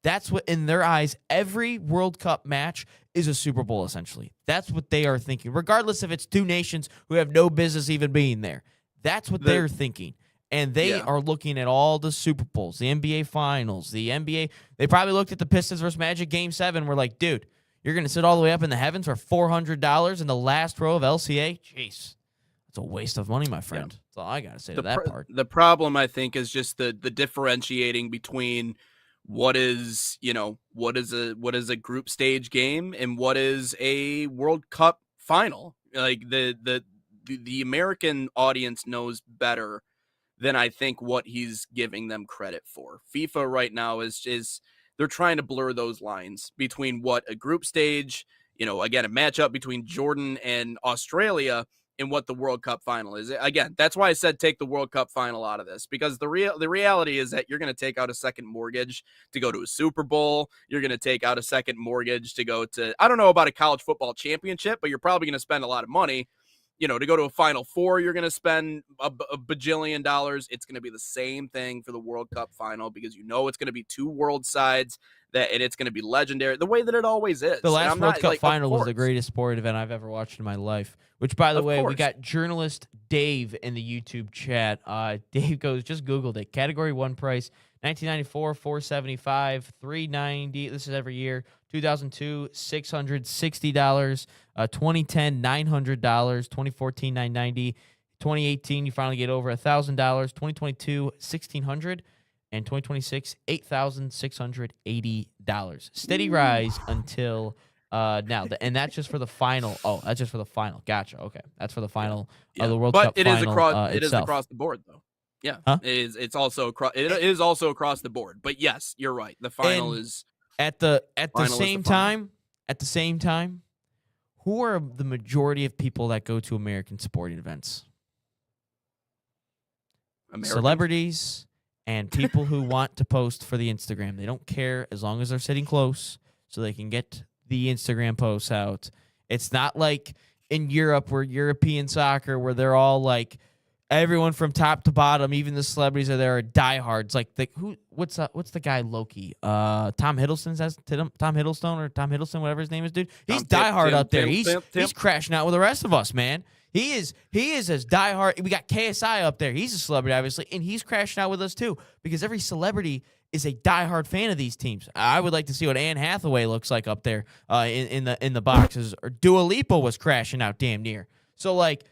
That's what, in their eyes, every World Cup match is a Super Bowl, essentially. That's what they are thinking, regardless if it's two nations who have no business even being there. That's what they're thinking. And they are looking at all the Super Bowls, the NBA Finals, the NBA. They probably looked at the Pistons versus Magic Game 7 and were like, dude, you're going to sit all the way up in the heavens for $400 in the last row of LCA? Jeez. It's a waste of money, my friend. Yeah. That's all I got to say to that part. The problem, I think, is just the differentiating between what is a group stage game and what is a World Cup final. Like the American audience knows better than I think what he's giving them credit for. FIFA right now is they're trying to blur those lines between what a group stage, again, a matchup between Jordan and Australia, and what the World Cup final is. Again, that's why I said take the World Cup final out of this, because the reality is that you're going to take out a second mortgage to go to a Super Bowl. You're going to take out a second mortgage to go to, I don't know about a college football championship, but you're probably going to spend a lot of money. To go to a Final Four, you're going to spend a bajillion dollars. It's going to be the same thing for the World Cup final, because it's going to be two world sides, and it's going to be legendary, the way that it always is. The last World Cup final was the greatest sport event I've ever watched in my life, which, by the way, we got journalist Dave in the YouTube chat. Dave just Googled it. Category 1 price, 1994, $475, $390. This is every year. 2002, $660. 2010, $900. 2014, $990. 2018, you finally get over $1,000. 2022, $1,600. And 2026, $8,680. Steady rise until now. And that's just for the final. Oh, that's just for the final. Gotcha. Okay, that's for the final of the World Cup final. But it is across the board, though. Yeah, huh? It's also across. It is also across the board. But yes, you're right. The final is at the same time. At the same time, who are the majority of people that go to American sporting events? Celebrities and people who want to post for the Instagram. They don't care as long as they're sitting close so they can get the Instagram posts out. It's not like in Europe, where European soccer, where they're all like, everyone from top to bottom, even the celebrities are there, are diehards. Like what's the guy Loki? Tom Hiddleston, or Tom Hiddleston, whatever his name is, dude. He's diehard out there. He's crashing out with the rest of us, man. He is as diehard. We got KSI up there. He's a celebrity, obviously, and he's crashing out with us too, because every celebrity is a diehard fan of these teams. I would like to see what Anne Hathaway looks like up there in the boxes. Or Dua Lipa was crashing out damn near. So like,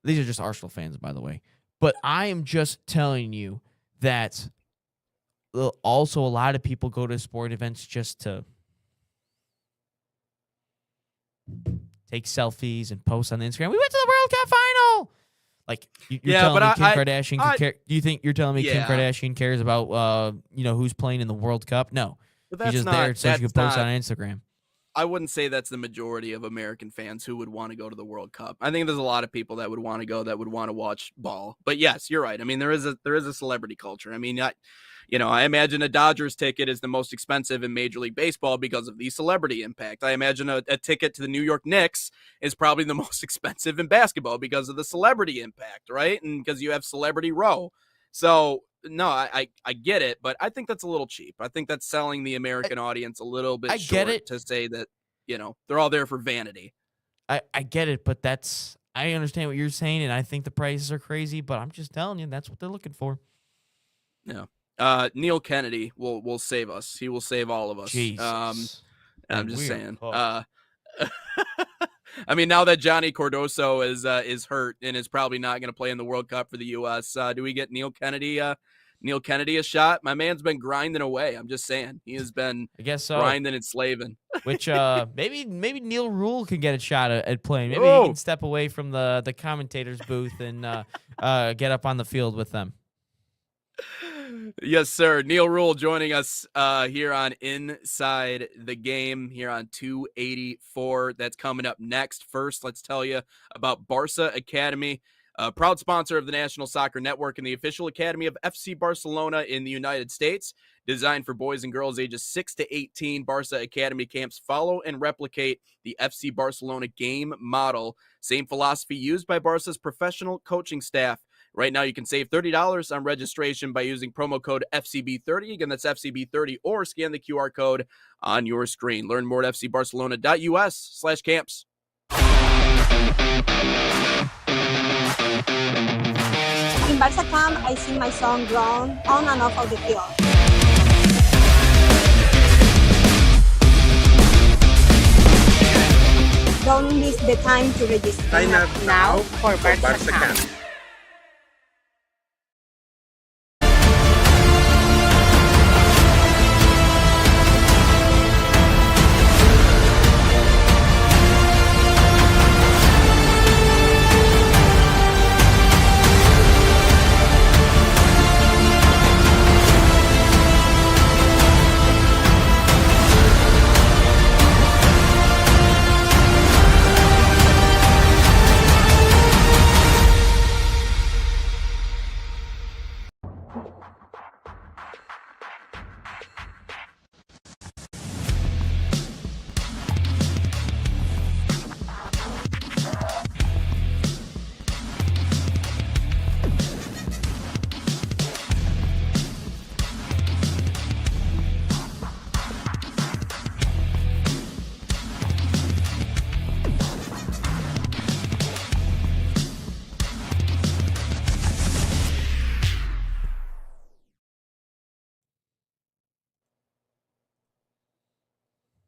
these are just Arsenal fans, by the way. But I am just telling you that also a lot of people go to sport events just to take selfies and post on Instagram. We went to the World Cup final. Like, you're telling me Kim Kardashian care? Do you think you're telling me Kim Kardashian cares about who's playing in the World Cup? No. She's just there so she can post on Instagram. I wouldn't say that's the majority of American fans who would want to go to the World Cup. I think there's a lot of people that would want to go, that would want to watch ball. But yes, you're right. I mean, there is a celebrity culture. I mean, I imagine a Dodgers ticket is the most expensive in Major League Baseball because of the celebrity impact. I imagine a ticket to the New York Knicks is probably the most expensive in basketball because of the celebrity impact, right? And because you have Celebrity Row. So no, I get it, but I think that's a little cheap. I think that's selling the American audience a little bit short to say that, they're all there for vanity. I get it, but I understand what you're saying, and I think the prices are crazy, but I'm just telling you, that's what they're looking for. Yeah. Neal Kennedy will save us. He will save all of us. Jesus. I'm just saying. I mean, now that Johnny Cardoso is hurt and is probably not going to play in the World Cup for the U.S., do we get Neal Kennedy a shot? My man's been grinding away. I'm just saying. He has been grinding and slaving. Which maybe Neal Ruhl can get a shot at playing. Maybe he can step away from the commentator's booth and get up on the field with them. Yes, sir. Neal Ruhl joining us here on Inside the Game here on 284. That's coming up next. First, let's tell you about Barca Academy, a proud sponsor of the National Soccer Network and the official academy of FC Barcelona in the United States. Designed for boys and girls ages 6 to 18, Barca Academy camps follow and replicate the FC Barcelona game model. Same philosophy used by Barca's professional coaching staff. Right now, you can save $30 on registration by using promo code FCB30. Again, that's FCB30, or scan the QR code on your screen. Learn more at fcbarcelona.us/camps. In Barca camp, I sing my song "Grown" on and off of the field. Don't miss the time to register. Sign up now for Barca camp.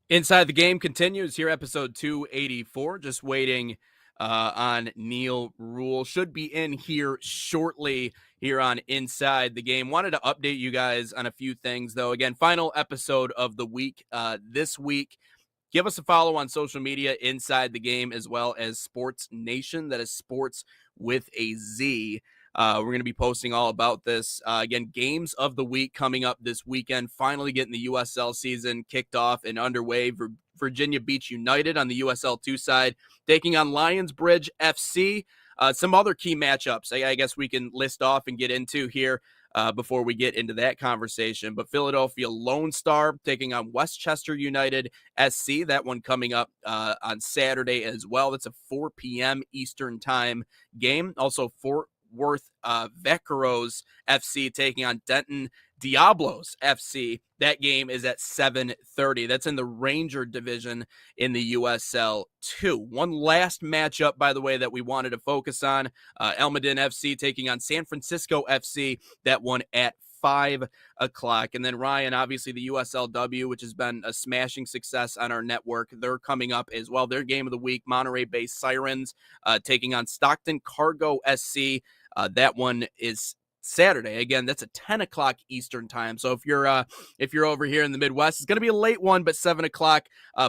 Inside the Game continues here, episode 284. Just waiting on Neal Ruhl. Should be in here shortly here on Inside the Game. Wanted to update you guys on a few things, though. Again, final episode of the week this week. Give us a follow on social media, Inside the Game, as well as Sports Nation. That is sports with a Z. We're going to be posting all about this. Again, games of the week coming up this weekend. Finally getting the USL season kicked off and underway. Vriginia Beach United on the USL 2 side taking on Lionsbridge FC. Some other key matchups I guess we can list off and get into here before we get into that conversation. But Philadelphia Lone Star taking on Westchester United SC. That one coming up on Saturday as well. That's a 4 p.m. Eastern time game. Also, Fort Worth Vaqueros FC taking on Denton Diablos FC. That game is at 7:30. That's in the Ranger division in the USL 2. One last matchup, by the way, that we wanted to focus on. Elmadin FC taking on San Francisco FC. That one at 5 o'clock. And then Ryan, obviously the USL W, which has been a smashing success on our network. They're coming up as well. Their game of the week, Monterey-based Sirens taking on Stockton Cargo SC. That one is Saturday. Again, that's a 10 o'clock Eastern time. So if you're over here in the Midwest, it's going to be a late one, but 7 o'clock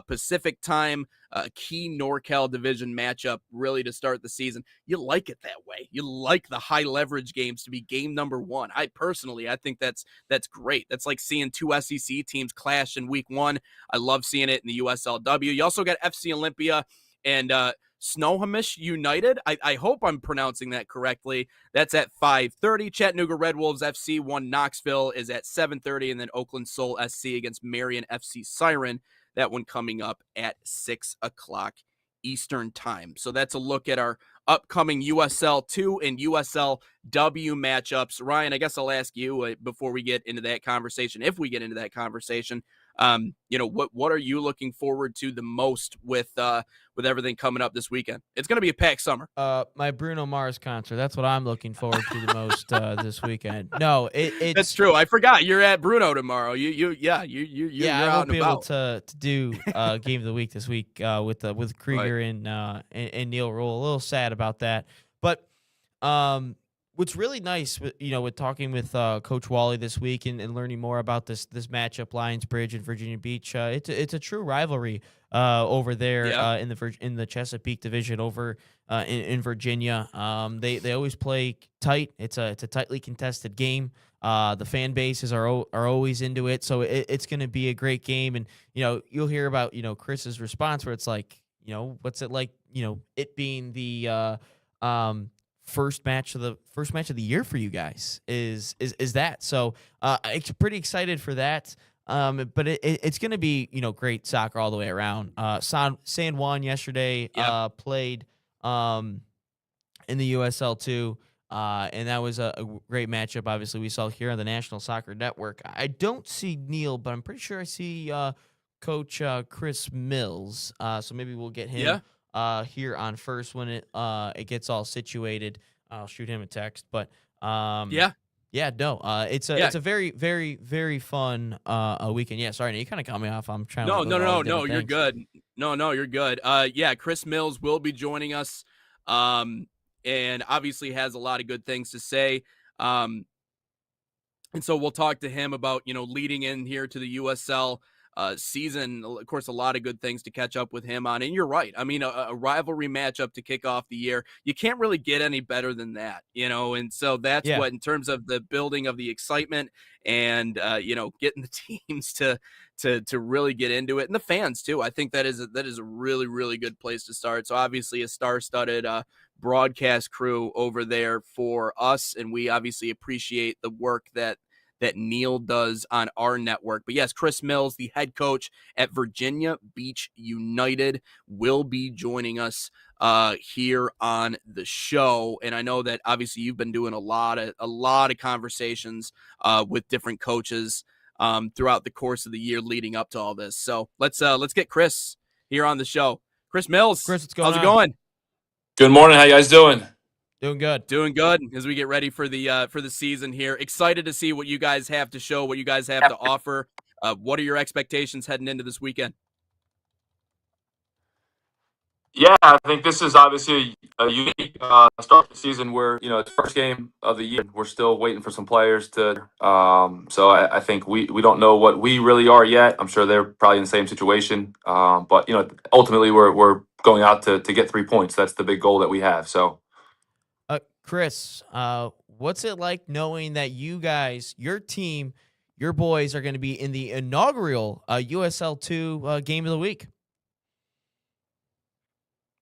Pacific time. Key NorCal division matchup really to start the season. You like it that way. You like the high leverage games to be game number one. I think that's great. That's like seeing two SEC teams clash in week one. I love seeing it in the USLW. You also got FC Olympia and Snohomish United. I hope I'm pronouncing that correctly. That's at 5:30. Chattanooga Red Wolves FC 1 Knoxville is at 7:30. And then Oakland Soul SC against Marion FC Siren. That one coming up at 6 o'clock Eastern time. So that's a look at our upcoming USL 2 and USL W matchups. Ryan, I guess I'll ask you before we get into that conversation, if we get into that conversation, what are you looking forward to the most with everything coming up this weekend? It's going to be a packed summer. My Bruno Mars concert. That's what I'm looking forward to the most this weekend. No, it's that's true. I forgot you're at Bruno tomorrow. You're I won't be able to do game of the week this week with Krieger right. and Neal Ruhl. A little sad about that, but what's really nice, with talking with Coach Whalley this week and learning more about this matchup, Lionsbridge and Virginia Beach. It's a true rivalry over there in the Chesapeake division over in Virginia. They always play tight. It's a tightly contested game. The fan bases are always into it, so it's going to be a great game. And you'll hear about Chris's response where it's like, what's it like? It being the first match of the year for you guys is that. So I'm pretty excited for that. But it's going to be great soccer all the way around. San Juan yesterday played in the USL 2, and that was a great matchup. Obviously, we saw here on the National Soccer Network. I don't see Neal, but I'm pretty sure I see Coach Chris Mills. So maybe we'll get him here on first when it gets all situated. I'll shoot him a text. But it's a very, very, very fun weekend. Yeah, sorry, you kind of cut me off. I'm trying. No, you're good. No, you're good. Chris Mills will be joining us, and obviously has a lot of good things to say. And so we'll talk to him about leading in here to the USL season. Of course, a lot of good things to catch up with him on. And you're right. I mean, a rivalry matchup to kick off the year, you can't really get any better than that, And so that's what, in terms of the building of the excitement and, getting the teams to really get into it, and the fans too. I think that is a really, really good place to start. So obviously a star-studded broadcast crew over there for us. And we obviously appreciate the work that Neal does on our network. But yes, Chris Mills, the head coach at Virginia Beach United, will be joining us here on the show. And I know that obviously you've been doing a lot of conversations with different coaches throughout the course of the year leading up to all this. So let's get Chris here on the show. Chris Mills, Chris, what's going on? How's it going? Good morning. How you guys doing? Doing good as we get ready for the season here. Excited to see what you guys have to show, what you guys have to offer. What are your expectations heading into this weekend? Yeah, I think this is obviously a unique start to the season where, it's the first game of the year. We're still waiting for some players to. So I think we don't know what we really are yet. I'm sure they're probably in the same situation. But, ultimately we're going out to get 3 points. That's the big goal that we have. So. Chris, what's it like knowing that you guys, your team, your boys are going to be in the inaugural USL2 game of the week?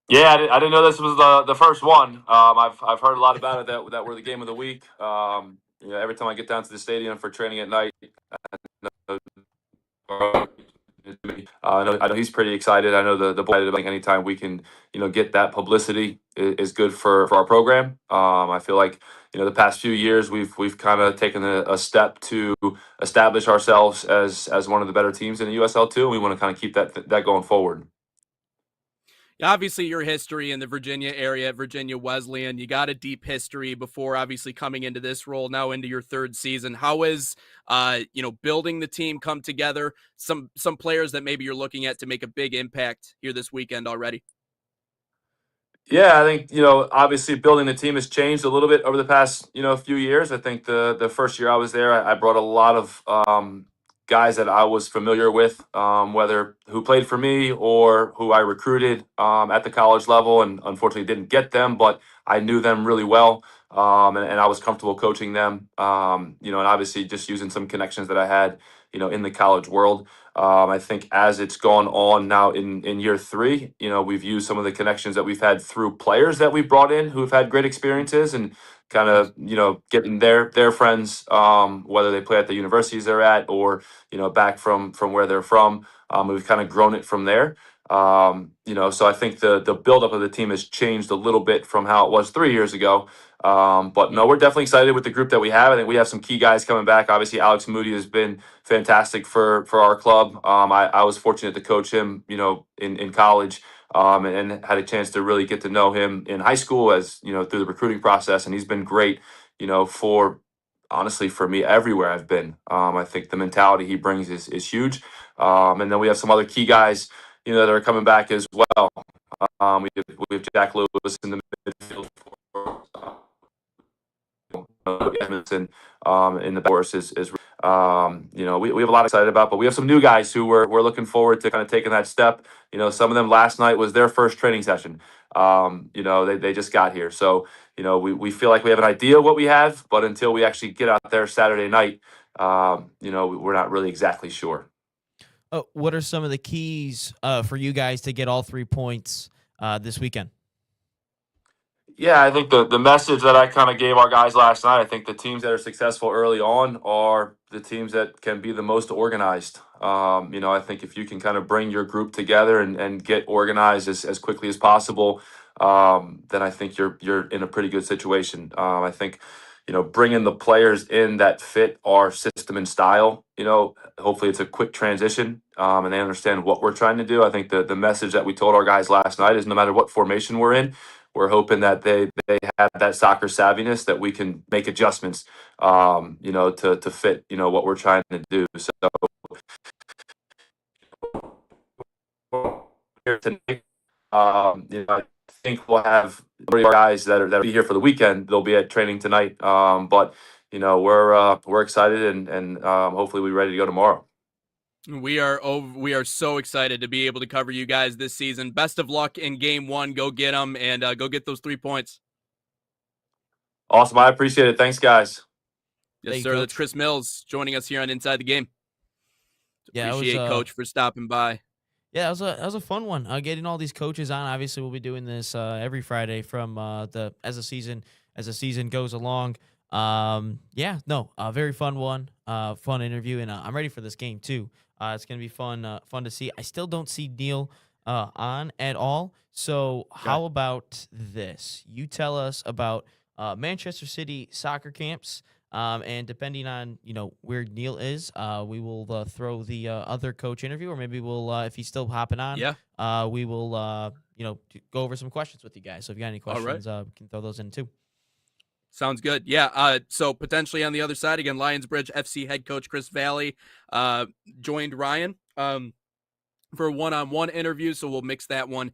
Yeah, I didn't know this was the first one. I've heard a lot about it that we're the game of the week. Every time I get down to the stadium for training at night, I know he's pretty excited. I know the boy, like, anytime we can, get that publicity is good for our program. I feel like, the past few years we've kind of taken a step to establish ourselves as one of the better teams in the USL2, and we want to kind of keep that going forward. Obviously, your history in the Virginia area, Virginia Wesleyan, you got a deep history before obviously coming into this role, now into your third season. How is, building the team come together? Some players that maybe you're looking at to make a big impact here this weekend already. Yeah, I think, obviously building the team has changed a little bit over the past, few years. I think the first year I was there, I brought a lot of guys that I was familiar with, whether who played for me or who I recruited at the college level, and unfortunately didn't get them, but I knew them really well, and I was comfortable coaching them, and obviously just using some connections that I had, in the college world. I think as it's gone on now in year three, we've used some of the connections that we've had through players that we've brought in who've had great experiences, and kind of, getting their friends, whether they play at the universities they're at or, back from where they're from. We've kind of grown it from there. So I think the buildup of the team has changed a little bit from how it was 3 years ago. But no, we're definitely excited with the group that we have. I think we have some key guys coming back. Obviously, Alex Moody has been fantastic for our club. I was fortunate to coach him, in college, and had a chance to really get to know him in high school, as through the recruiting process, and he's been great, for honestly for me everywhere I've been. I think the mentality he brings is huge. And then we have some other key guys, that are coming back as well. We have Jack Lewis in the midfield for Edmonton, in the course is we have a lot excited about, but we have some new guys who we're looking forward to kind of taking that step. Some of them last night was their first training session. They just got here, so we feel like we have an idea of what we have, but until we actually get out there Saturday night, we're not really exactly sure. What are some of the keys for you guys to get all 3 points this weekend? Yeah, I think the message that I kind of gave our guys last night, I think the teams that are successful early on are the teams that can be the most organized. I think if you can kind of bring your group together and get organized as quickly as possible, then I think you're in a pretty good situation. I think, bringing the players in that fit our system and style, hopefully it's a quick transition, and they understand what we're trying to do. I think the message that we told our guys last night is no matter what formation we're in, we're hoping that they have that soccer savviness that we can make adjustments, to fit, what we're trying to do. So here tonight, I think we'll have guys that'll be here for the weekend. They'll be at training tonight, but we're excited, and hopefully we're ready to go tomorrow. We are so excited to be able to cover you guys this season. Best of luck in game one. Go get them, and go get those 3 points. Awesome. I appreciate it. Thanks, guys. Yes, sir. That's Chris Mills joining us here on Inside the Game. Yeah, appreciate Coach for stopping by. Yeah, that was a fun one. Getting all these coaches on. Obviously, we'll be doing this every Friday from as the season goes along. Very fun one. Fun interview, and I'm ready for this game too. It's gonna be fun to see. I still don't see Neal on at all. So how about this? You tell us about Manchester City soccer camps. And depending on where Neal is, we will throw the other coach interview, or maybe we'll if he's still hopping on, we will go over some questions with you guys. So if you got any questions, we can throw those in too. Sounds good. Yeah. So potentially on the other side again, Lionsbridge FC head coach Chris Whalley joined Ryan. for one-on-one interviews, so we'll mix that one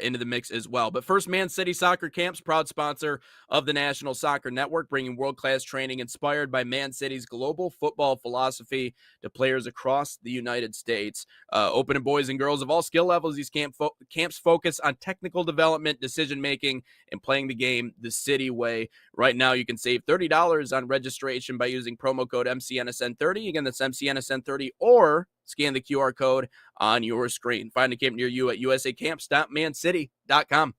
into the mix as well. But first, Man City Soccer Camps, proud sponsor of the National Soccer Network, bringing world-class training inspired by Man City's global football philosophy to players across the United States. Open to boys and girls of all skill levels, these camps focus on technical development, decision-making, and playing the game the City way. Right now, you can save $30 on registration by using promo code MCNSN30. Again, that's MCNSN30, or scan the QR code on your screen. Find a camp near you at usacamps.mancity.com.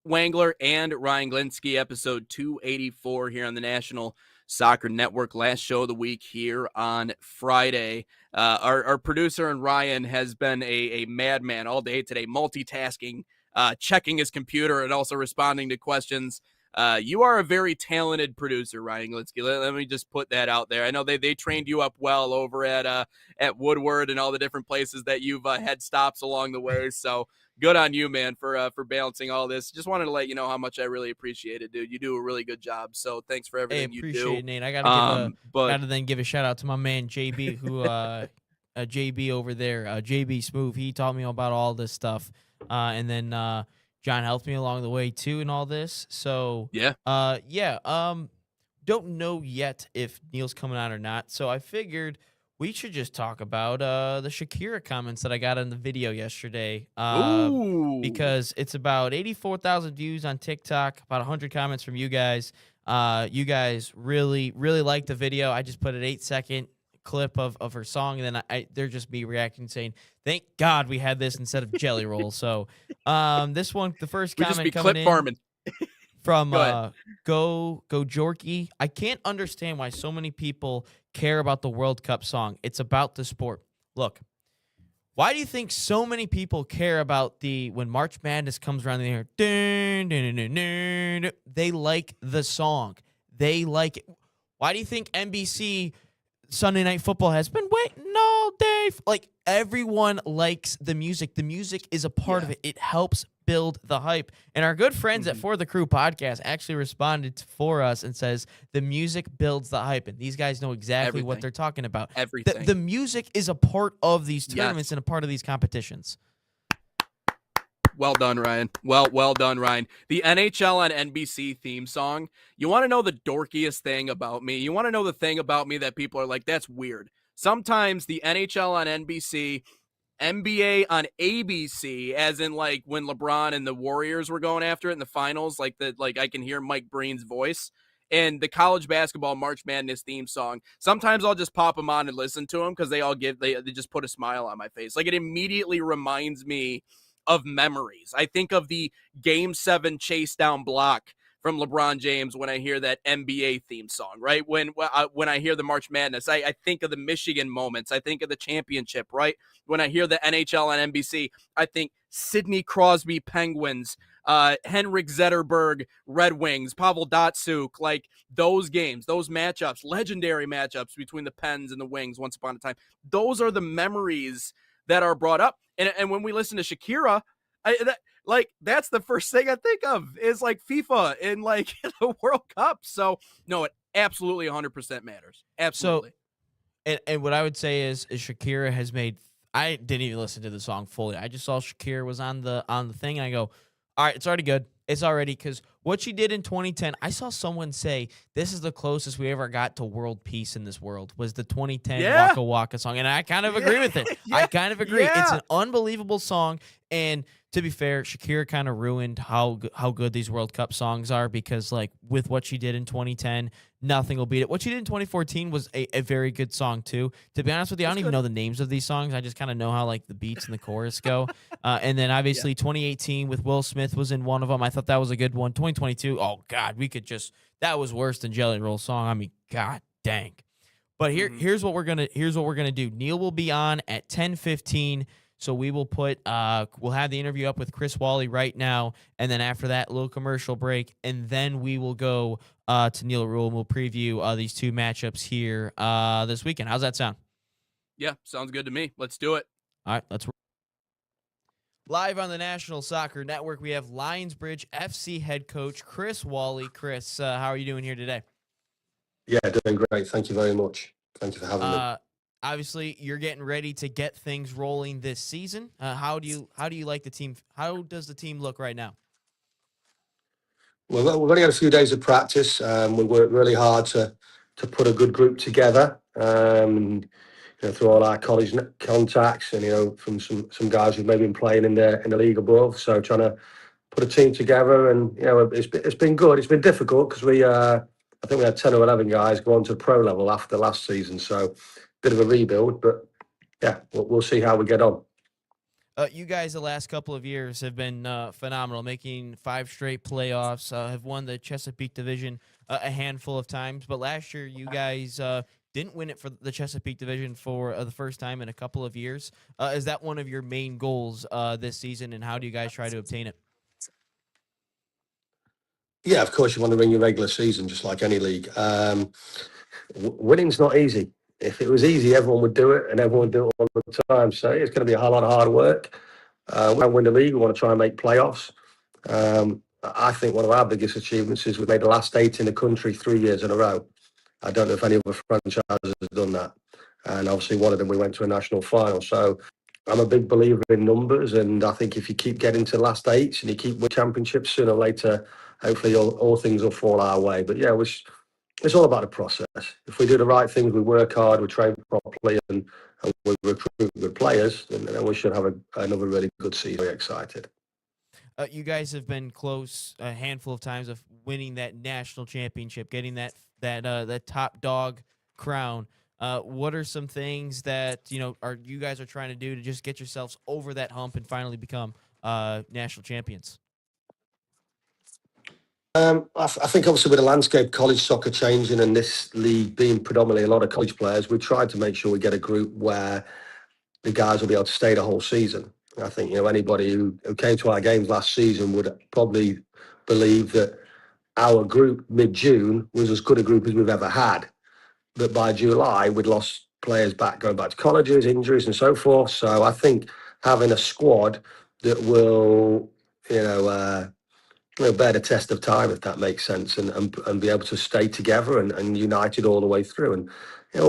Wangler and Ryan Glinsky, episode 284 here on the National Soccer Network. Last show of the week here on Friday. Our producer and Ryan has been a madman all day today, multitasking, checking his computer and also responding to questions. You are a very talented producer, Ryan Glinsky. Let me just put that out there. I know they trained you up well over at Woodward and all the different places that you've had stops along the way. So good on you, man, for balancing all this. Just wanted to let you know how much I really appreciate it, dude. You do a really good job. So thanks for everything you do. Appreciate it, Nate. I gotta then give a shout out to my man JB, who JB over there, JB Smooth. He taught me about all this stuff, and then John helped me along the way too, and all this. So don't know yet if Neal's coming on or not. So I figured we should just talk about the Shakira comments that I got on the video yesterday. Because it's about 84,000 views on TikTok, about 100 comments from you guys. You guys really, really liked the video. I just put an 8-second clip of her song, and then they're just me reacting, saying, "Thank God we had this instead of Jelly Roll." So this one, the first comment just be coming clip farming. From Go Jorky. I can't understand why so many people care about the World Cup song. It's about the sport. Look, why do you think so many people care about when March Madness comes around and they hear dun, dun, dun, dun, dun, they like the song. They like it. Why do you think NBC Sunday Night Football has been waiting all day? Like, everyone likes the music. The music is a part of it. It helps build the hype. And our good friends at For the Crew podcast actually responded for us and says the music builds the hype. And these guys know exactly what they're talking about. Everything. The music is a part of these tournaments and a part of these competitions. Well done, Ryan. Well done, Ryan. The NHL on NBC theme song. You want to know the dorkiest thing about me? You want to know the thing about me that people are like, that's weird. Sometimes the NHL on NBC, NBA on ABC, as in like when LeBron and the Warriors were going after it in the finals, like I can hear Mike Breen's voice, and the college basketball March Madness theme song. Sometimes I'll just pop them on and listen to them because they just put a smile on my face. Like, it immediately reminds me of memories. I think of the Game 7 chase down block from LeBron James when I hear that NBA theme song, right? When I hear the March Madness, I think of the Michigan moments. I think of the championship, right? When I hear the NHL on NBC, I think Sidney Crosby Penguins, Henrik Zetterberg Red Wings, Pavel Datsyuk, like those games, those matchups, legendary matchups between the Pens and the Wings once upon a time. Those are the memories that are brought up. And when we listen to Shakira, that's the first thing I think of is like FIFA and like the World Cup. So no, it absolutely 100% matters. Absolutely. So, and what I would say is Shakira has made. I didn't even listen to the song fully. I just saw Shakira was on the thing, and I go, all right, it's already good. It's already, because what she did in 2010, I saw someone say this is the closest we ever got to world peace in this world, was the 2010 Waka Waka song. And I kind of agree with it. I kind of agree. It's an unbelievable song. And to be fair, Shakira kind of ruined how good these World Cup songs are, because like with what she did in 2010, nothing will beat it. What she did in 2014 was a very good song too. To be honest with you, I don't even know the names of these songs. I just kind of know how like the beats and the chorus go. And then obviously 2018 with Will Smith was in one of them. I thought that was a good one. 2022, oh God, that was worse than Jelly Roll song. I mean, God dang. But here's what we're gonna do. Neal will be on at 10:15. So we will we'll have the interview up with Chris Whalley right now, and then after that, a little commercial break, and then we will go to Neal Ruhl, and we'll preview these two matchups here this weekend. How's that sound? Yeah, sounds good to me. Let's do it. All right, let's. Live on the National Soccer Network, we have Lionsbridge FC head coach Chris Whalley. Chris, how are you doing here today? Yeah, doing great. Thank you very much. Thank you for having me. Obviously, you're getting ready to get things rolling this season. How do you like the team? How does the team look right now? Well, we've only had a few days of practice. We worked really hard to put a good group together. Through all our college contacts, and from some guys who've maybe been playing in the league above. So trying to put a team together, and it's been good. It's been difficult because I think we had 10 or 11 guys go on to pro level after last season. So bit of a rebuild, but yeah, we'll see how we get on. You guys the last couple of years have been phenomenal, making 5 straight playoffs, have won the Chesapeake Division a handful of times. But last year, you guys didn't win it for the Chesapeake Division for the first time in a couple of years. Is that one of your main goals this season, and how do you guys try to obtain it? Yeah, of course, you want to win your regular season, just like any league. Winning's not easy. If it was easy, everyone would do it, and everyone would do it all the time. So it's going to be a whole lot of hard work. We want to win the league. We want to try and make playoffs. I think one of our biggest achievements is we've made the last 8 in the country 3 years in a row. I don't know if any other franchise has done that. And obviously one of them, we went to a national final. So I'm a big believer in numbers. And I think if you keep getting to the last 8 and you keep winning championships, sooner or later, hopefully all things will fall our way. But yeah, it's all about the process. If we do the right things, we work hard, we train properly, and we recruit good players, then we should have another really good season. Very excited. You guys have been close a handful of times of winning that national championship, getting that top dog crown. What are some things that you guys are trying to do to just get yourselves over that hump and finally become national champions? I think obviously with the landscape college soccer changing and this league being predominantly a lot of college players, we tried to make sure we get a group where the guys will be able to stay the whole season. I think anybody who came to our games last season would probably believe that our group mid-June was as good a group as we've ever had. But by July, we'd lost players going back to colleges, injuries and so forth. So I think having a squad that will, bear the test of time, if that makes sense, and be able to stay together and united all the way through. And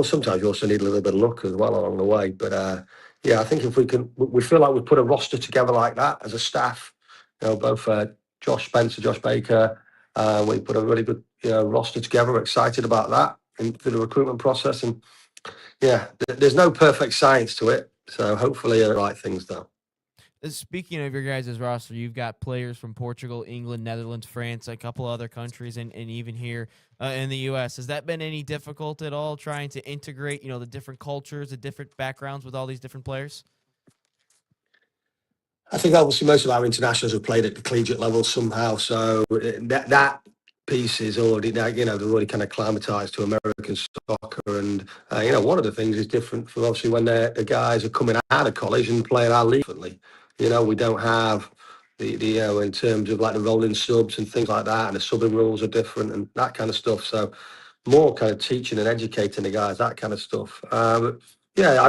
sometimes you also need a little bit of luck as well along the way. But I think if we feel like we've put a roster together like that as a staff. Both Josh Spencer, Josh Baker, we put a really good roster together. We're excited about that and through the recruitment process. And yeah, there's no perfect science to it. So hopefully the right things done. Speaking of your guys' roster, you've got players from Portugal, England, Netherlands, France, a couple other countries, and even here in the U.S. Has that been any difficult at all, trying to integrate, the different cultures, the different backgrounds with all these different players? I think obviously most of our internationals have played at the collegiate level somehow, so that pieces already, they're already kind of acclimatized to American soccer. And, one of the things is different from obviously when the guys are coming out of college and playing our league differently. We don't have the in terms of like the rolling subs and things like that, and the subbing rules are different and that kind of stuff. So more kind of teaching and educating the guys, that kind of stuff. I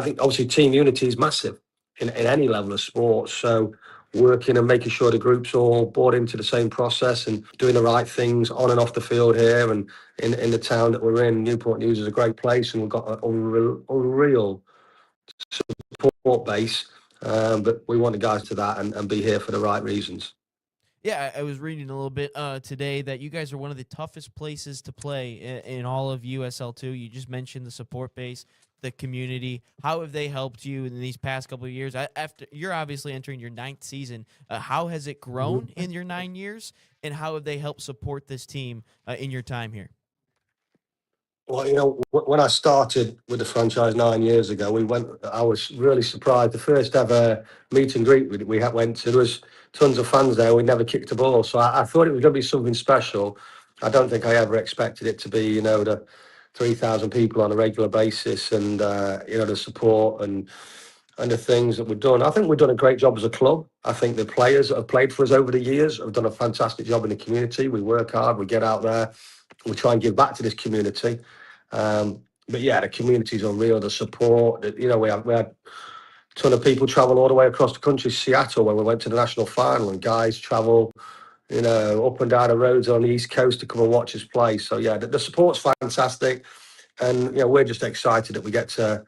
think obviously team unity is massive in any level of sports. So working and making sure the group's all bought into the same process and doing the right things on and off the field here and in the town that we're in. Newport News is a great place, and we've got an unreal support base. But we want the guys to that and be here for the right reasons. Yeah, I was reading a little bit today that you guys are one of the toughest places to play in all of USL2. You just mentioned the support base, the community. How have they helped you in these past couple of years? After you're obviously entering your 9th season, how has it grown in your 9 years, and how have they helped support this team in your time here? Well, when I started with the franchise 9 years ago, I was really surprised. The first ever meet and greet we went to, there was tons of fans there. We never kicked a ball. So I thought it was going to be something special. I don't think I ever expected it to be, the 3,000 people on a regular basis and, the support and the things that we've done. I think we've done a great job as a club. I think the players that have played for us over the years have done a fantastic job in the community. We work hard, we get out there, we try and give back to this community. But yeah, the community's unreal. The support, we had a ton of people travel all the way across the country, Seattle, when we went to the national final, and guys travel, up and down the roads on the East Coast to come and watch us play. So yeah, the support's fantastic, and we're just excited that we get to,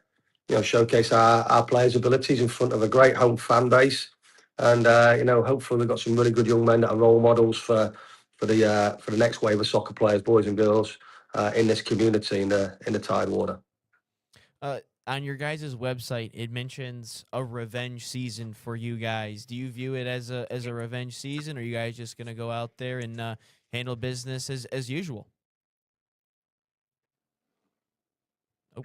showcase our players' abilities in front of a great home fan base, and hopefully we've got some really good young men that are role models for the next wave of soccer players, boys and girls, in this community in the Tidewater. On your guys' website, it mentions a revenge season for you guys. Do you view it as a revenge season, or are you guys just going to go out there and handle business as usual? Oh.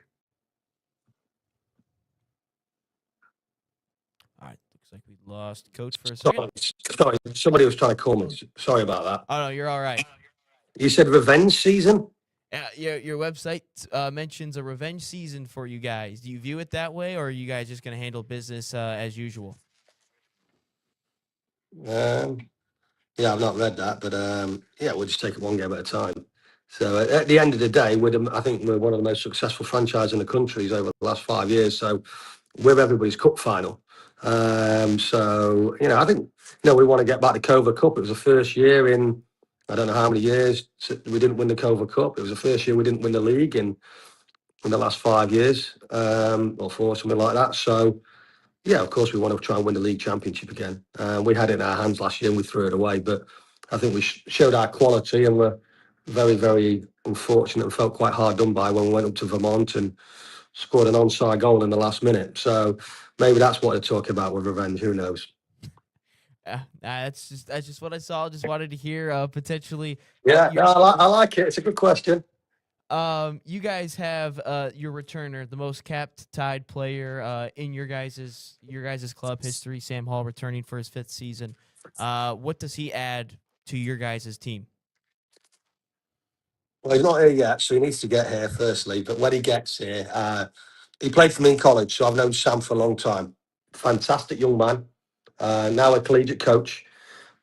All right, looks like we lost Coach for a second. Sorry, somebody was trying to call me. Sorry about that. Oh, no, you're all right. You said revenge season? Your website mentions a revenge season for you guys. Do you view it that way, or are you guys just going to handle business as usual? I've not read that, but we'll just take it one game at a time. So at the end of the day, I think we're one of the most successful franchises in the country over the last 5 years. So we're everybody's cup final. I think we want to get back to Cova Cup. It was the first year in I don't know how many years we didn't win the Cova Cup. It was the first year we didn't win the league in the last 5 years, or 4, something like that. So, yeah, of course, we want to try and win the league championship again. We had it in our hands last year and we threw it away. But I think we showed our quality, and we're very, very unfortunate and felt quite hard done by when we went up to Vermont and scored an onside goal in the last minute. So maybe that's what they're talking about with revenge. Who knows? That's just what I saw. Just wanted to hear potentially. I like it. It's a good question. You guys have your returner, the most capped Tide player in your guys' club history, Sam Hall, returning for his 5th season. What does he add to your guys' team? Well, he's not here yet, so he needs to get here firstly. But when he gets here, he played for me in college, so I've known Sam for a long time. Fantastic young man. Now a collegiate coach,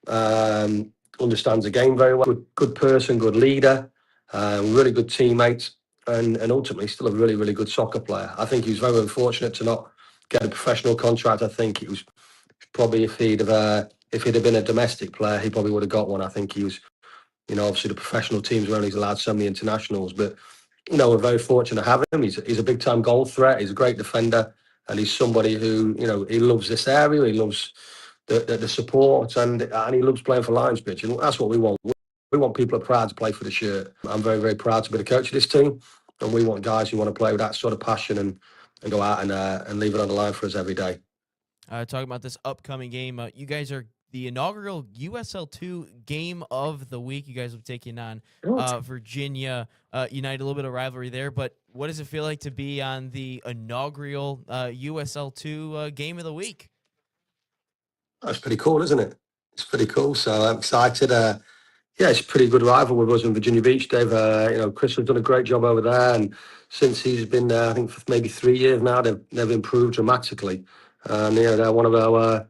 understands the game very well. Good person, good leader, really good teammate, and ultimately still a really, really good soccer player. I think he was very unfortunate to not get a professional contract. I think it was probably if he'd have been a domestic player, he probably would have got one. I think he was, obviously the professional teams were only allowed so many internationals, but we're very fortunate to have him. He's a big time goal threat. He's a great defender. And he's somebody who, he loves this area. He loves the support, and he loves playing for Lionsbridge. And that's what we want. We want people who are proud to play for the shirt. I'm very, very proud to be the coach of this team. And we want guys who want to play with that sort of passion and go out and leave it on the line for us every day. Talking about this upcoming game, you guys are the inaugural USL2 game of the week. You guys will be taking on Vriginia United, a little bit of rivalry there. But what does it feel like to be on the inaugural USL2 game of the week? That's pretty cool, isn't it? It's pretty cool. So I'm excited. yeah, it's a pretty good rival with us in Virginia Beach. Chris has done a great job over there, and since he's been there, I think for maybe 3 years now, they've improved dramatically. They're one of our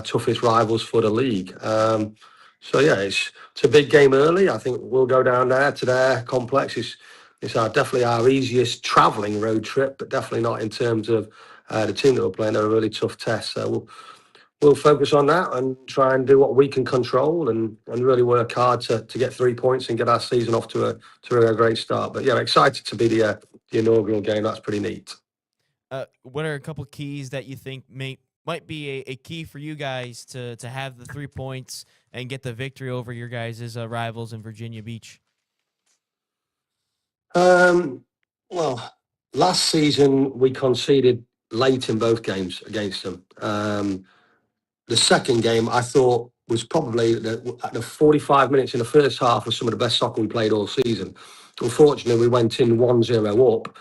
toughest rivals for the league. So yeah, it's a big game early. I think we'll go down there to their complex. It's definitely our easiest travelling road trip, but definitely not in terms of the team that we're playing. They're a really tough test. So we'll focus on that and try and do what we can control and really work hard to get 3 points and get our season off to a great start. But yeah, excited to be the inaugural game. That's pretty neat. What are a couple keys that you think might be a key for you guys to have the 3 points and get the victory over your guys' rivals in Virginia Beach? Well, last season we conceded late in both games against them. The second game I thought was probably at the 45 minutes in the first half was some of the best soccer we played all season. Unfortunately, we went in 1-0 up,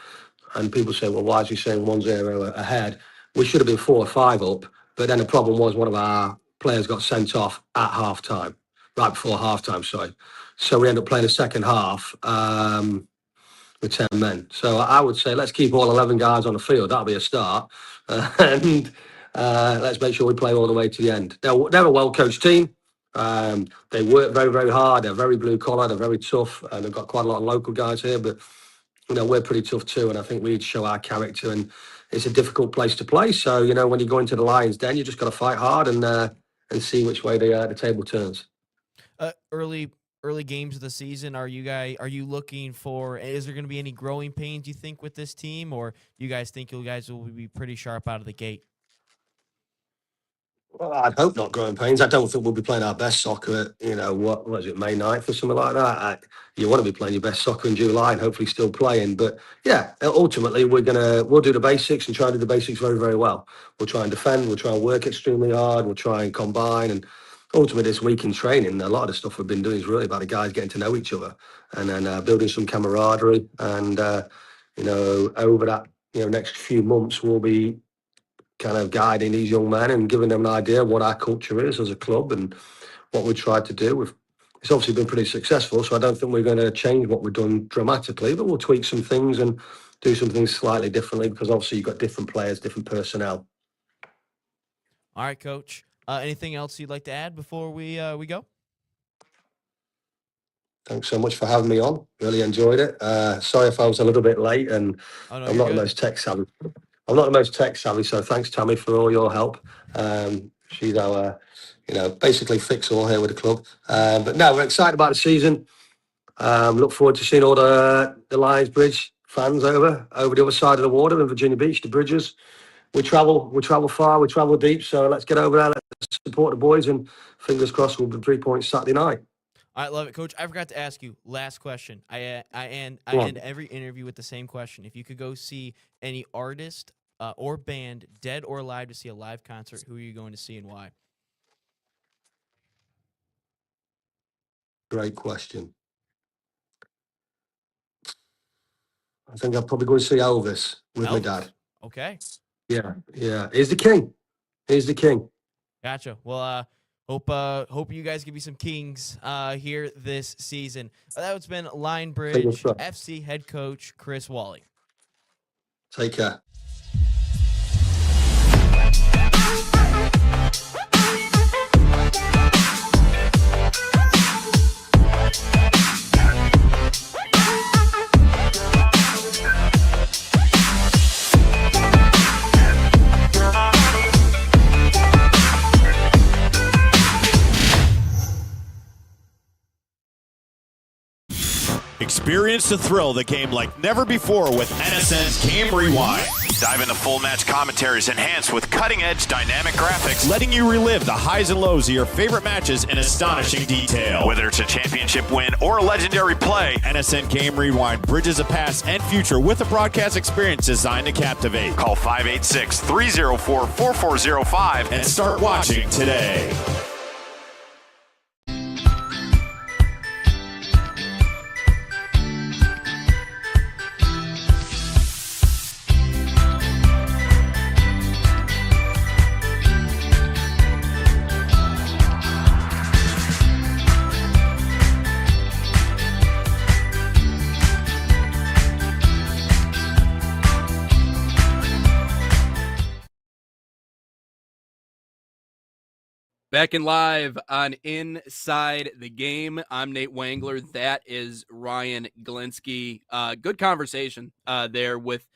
and people say, well, why is he saying 1-0 ahead? We should have been 4 or 5 up, but then the problem was one of our players got sent off at half-time, right before half-time, sorry. So we ended up playing the second half with 10 men. So I would say let's keep all 11 guys on the field. That'll be a start. And let's make sure we play all the way to the end. They're a well-coached team. They work very, very hard. They're very blue-collar. They're very tough. They've got quite a lot of local guys here, but we're pretty tough too. And I think we show our character. And it's a difficult place to play. So when you go into the Lions' Den, you just got to fight hard and see which way the table turns. Early games of the season, are you looking for? Is there going to be any growing pains you think with this team, or you guys think you guys will be pretty sharp out of the gate? Well, I'd hope not growing pains. I don't think we'll be playing our best soccer at, what was it, May 9th or something like that. You want to be playing your best soccer in July and hopefully still playing. But yeah, ultimately we'll do the basics and try to do the basics very, very well. We'll try and defend. We'll try and work extremely hard. We'll try and combine. And ultimately this week in training, a lot of the stuff we've been doing is really about the guys getting to know each other and then building some camaraderie. And, over that, next few months, we'll be kind of guiding these young men and giving them an idea of what our culture is as a club and what we tried to do. It's obviously been pretty successful, so I don't think we're going to change what we've done dramatically, but we'll tweak some things and do some things slightly differently because obviously you've got different players, different personnel. All right, Coach. Anything else you'd like to add before we go? Thanks so much for having me on. Really enjoyed it. Sorry if I was a little bit late and I'm not the most tech savvy. I'm not the most tech savvy, so thanks, Tammy, for all your help. She's our, basically fix-all here with the club. But no, we're excited about the season. Look forward to seeing all the Lionsbridge fans over the other side of the water in Virginia Beach, the Bridges. We travel far, we travel deep, so let's get over there, let's support the boys, and fingers crossed we'll be 3 points Saturday night. I love it, Coach. I forgot to ask you, last question. I end every interview with the same question. If you could go see any artist or band, dead or alive, to see a live concert, who are you going to see and why? Great question. I think I'll probably go and see Elvis with my dad. Okay. Yeah. He's the king. Gotcha. Well, hope you guys give me some kings here this season. That's been Lionsbridge FC head coach Chris Whalley. Take care. Experience the thrill of the game like never before with NSN's Game Rewind. Dive into full match commentaries enhanced with cutting-edge dynamic graphics, letting you relive the highs and lows of your favorite matches in astonishing detail. Whether it's a championship win or a legendary play, NSN Game Rewind bridges the past and future with a broadcast experience designed to captivate. Call 586-304-4405 and start watching today. Back in live on Inside the Game. I'm Nate Wangler. That is Ryan Glinsky. Good conversation there with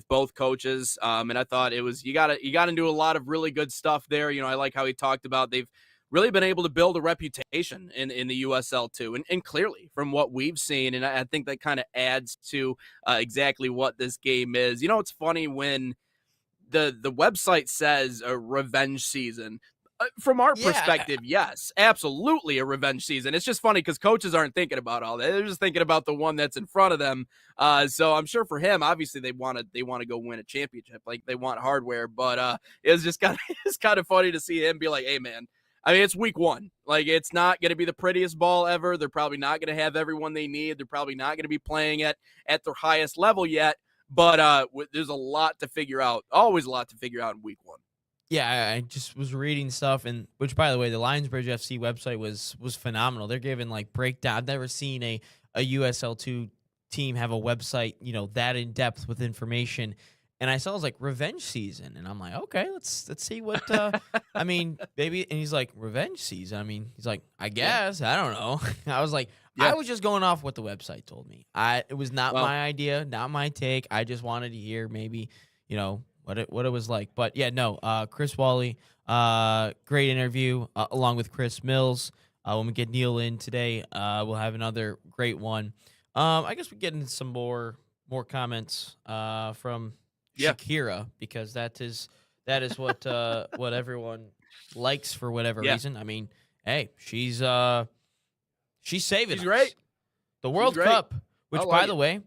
both coaches. And I thought it was you got to do a lot of really good stuff there. You know, I like how he talked about they've really been able to build a reputation in the USL too, and clearly from what we've seen, and I think that kind of adds to exactly what this game is. You know, it's funny when the website says a revenge season. From our perspective, yes, absolutely a revenge season. It's just funny because coaches aren't thinking about all that; they're just thinking about the one that's in front of them. So I'm sure for him, obviously they want to go win a championship, like they want hardware. But it was just it's kind of funny to see him be like, "Hey, man, I mean, it's week one. Like, it's not going to be the prettiest ball ever. They're probably not going to have everyone they need. They're probably not going to be playing at their highest level yet. But there's a lot to figure out. Always a lot to figure out in week one." Yeah, I just was reading stuff, and which, by the way, the Lionsbridge FC website was phenomenal. They're giving like breakdown. I've never seen a USL2 team have a website, you know, that in depth with information. And I saw it was like revenge season, and I'm like, okay, let's see what. I mean, maybe. And he's like, revenge season. I mean, he's like, I guess I don't know. I was like, Yeah. I was just going off what the website told me. It was not my idea, not my take. I just wanted to hear maybe, you know, what it was like. But yeah, no, Chris Whalley, great interview along with Chris Mills. When we get Neal in today, we'll have another great one. I guess we get into some more comments from Shakira, because that is what what everyone likes for whatever reason. I mean, hey, she's saving She's us. great. The World great. Cup, which I like by it. the way,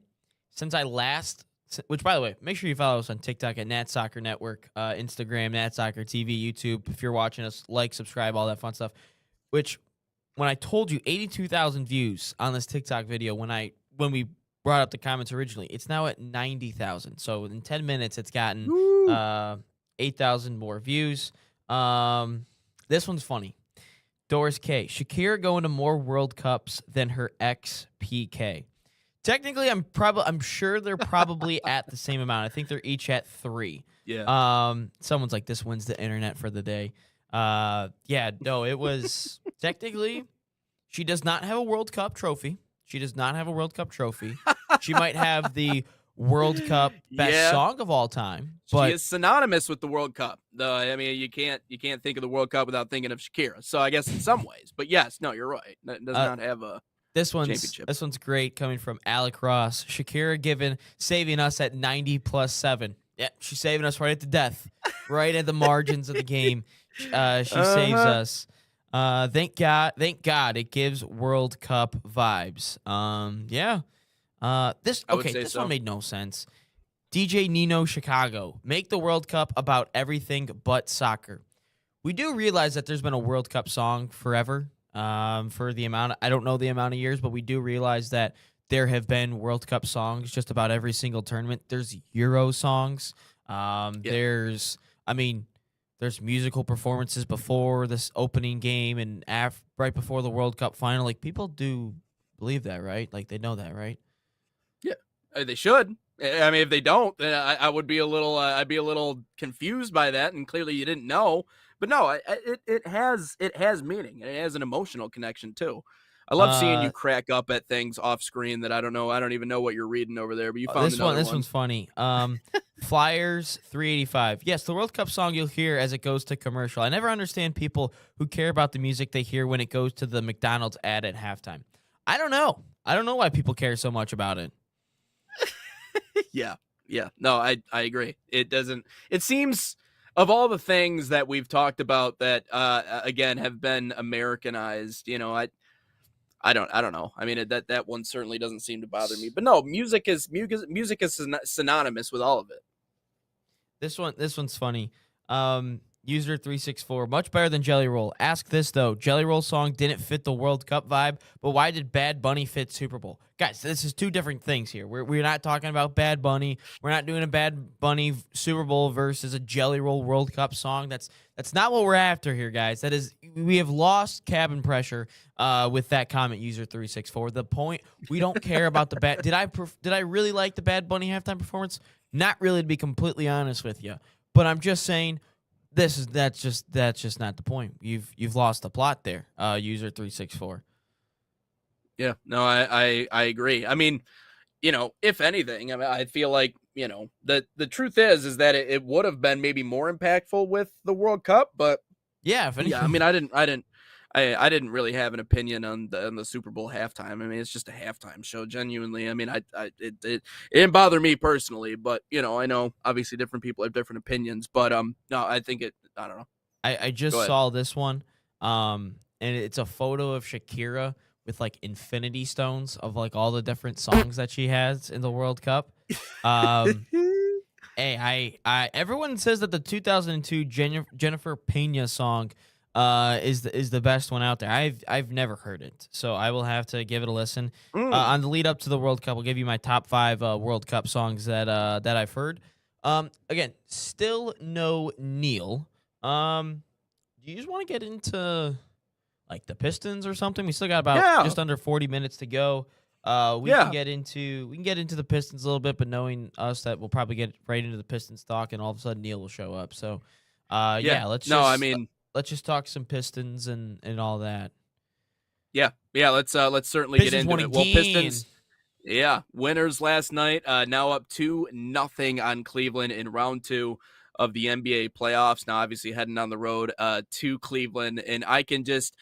which, by the way, make sure you follow us on TikTok at Nat Soccer Network, Instagram, Nat Soccer TV, YouTube. If you're watching us, like, subscribe, all that fun stuff. Which, when I told you 82,000 views on this TikTok video, when we brought up the comments originally, it's now at 90,000. So in 10 minutes, it's gotten 8,000 more views. This one's funny. Doris K. Shakira going to more World Cups than her ex PK. Technically, I'm sure they're probably at the same amount. I think they're each at 3. Yeah. Someone's like, this wins the internet for the day. Yeah, no, it was technically, she does not have a World Cup trophy. She does not have a World Cup trophy. She might have the World Cup best song of all time, but she is synonymous with the World Cup. Though, I mean, you can't think of the World Cup without thinking of Shakira. So I guess in some ways, but yes, no, you're right. It does not have a championship. This one's great, coming from Alec Ross. Shakira saving us at 90+7. Yeah, she's saving us right at the death, right at the margins of the game. She saves us. Thank God it gives World Cup vibes. Yeah. This one made no sense. DJ Nino Chicago, make the World Cup about everything but soccer. We do realize that there's been a World Cup song forever. For the amount, I don't know the amount of years, but we do realize that there have been World Cup songs just about every single tournament. There's Euro songs. There's musical performances before this opening game and right before the World Cup final. Like, people do believe that, right? Like, they know that, right? Yeah, they should. I mean, if they don't, then I would be a little. I'd be a little confused by that, and clearly you didn't know. But no, it has meaning, and it has an emotional connection too. I love seeing you crack up at things off screen that I don't know. I don't even know what you're reading over there, but you found this one. This one's funny. Flyers 385. Yes, the World Cup song you'll hear as it goes to commercial. I never understand people who care about the music they hear when it goes to the McDonald's ad at halftime. I don't know. I don't know why people care so much about it. Yeah. No, I agree. It doesn't. It seems, of all the things that we've talked about that again have been Americanized, you know, I don't know. I mean, that one certainly doesn't seem to bother me. But no, music is synonymous with all of it. This one's funny. User 364, much better than Jelly Roll. Ask this though: Jelly Roll song didn't fit the World Cup vibe, but why did Bad Bunny fit Super Bowl? Guys, this is two different things here. We're not talking about Bad Bunny. We're not doing a Bad Bunny Super Bowl versus a Jelly Roll World Cup song. That's not what we're after here, guys. That is, we have lost cabin pressure with that comment, user 364. The point, we don't care about the bad. Did I really like the Bad Bunny halftime performance? Not really, to be completely honest with you. But I'm just saying, That's just not the point. You've lost the plot there. User 364. Yeah, no, I agree. I mean, if anything, I mean, I feel like, the truth is that it would have been maybe more impactful with the World Cup, but Yeah, if anything. yeah, I mean, I didn't really have an opinion on the Super Bowl halftime. I mean, it's just a halftime show, genuinely. I mean, it didn't bother me personally, but I know obviously different people have different opinions, but no, I think I don't know. I just saw this one, and it's a photo of Shakira with like infinity stones of like all the different songs that she has in the World Cup. Hey, everyone says that the 2002 Jennifer Pena song is the best one out there. I've never heard it, so I will have to give it a listen. On the lead up to the World Cup, I'll give you my top 5 World Cup songs that I've heard. Again, still no Neal. Do you just want to get into like the Pistons or something? We still got about just under 40 minutes to go. We can get into the Pistons a little bit, but knowing us that we'll probably get right into the Pistons talk, and all of a sudden Neal will show up. So let's just talk some Pistons and all that. Yeah, let's certainly Pistons get into won it. Well, again. Pistons, winners last night. Now up 2-0 on Cleveland in round 2 of the NBA playoffs. Now, obviously heading on the road to Cleveland, and I can just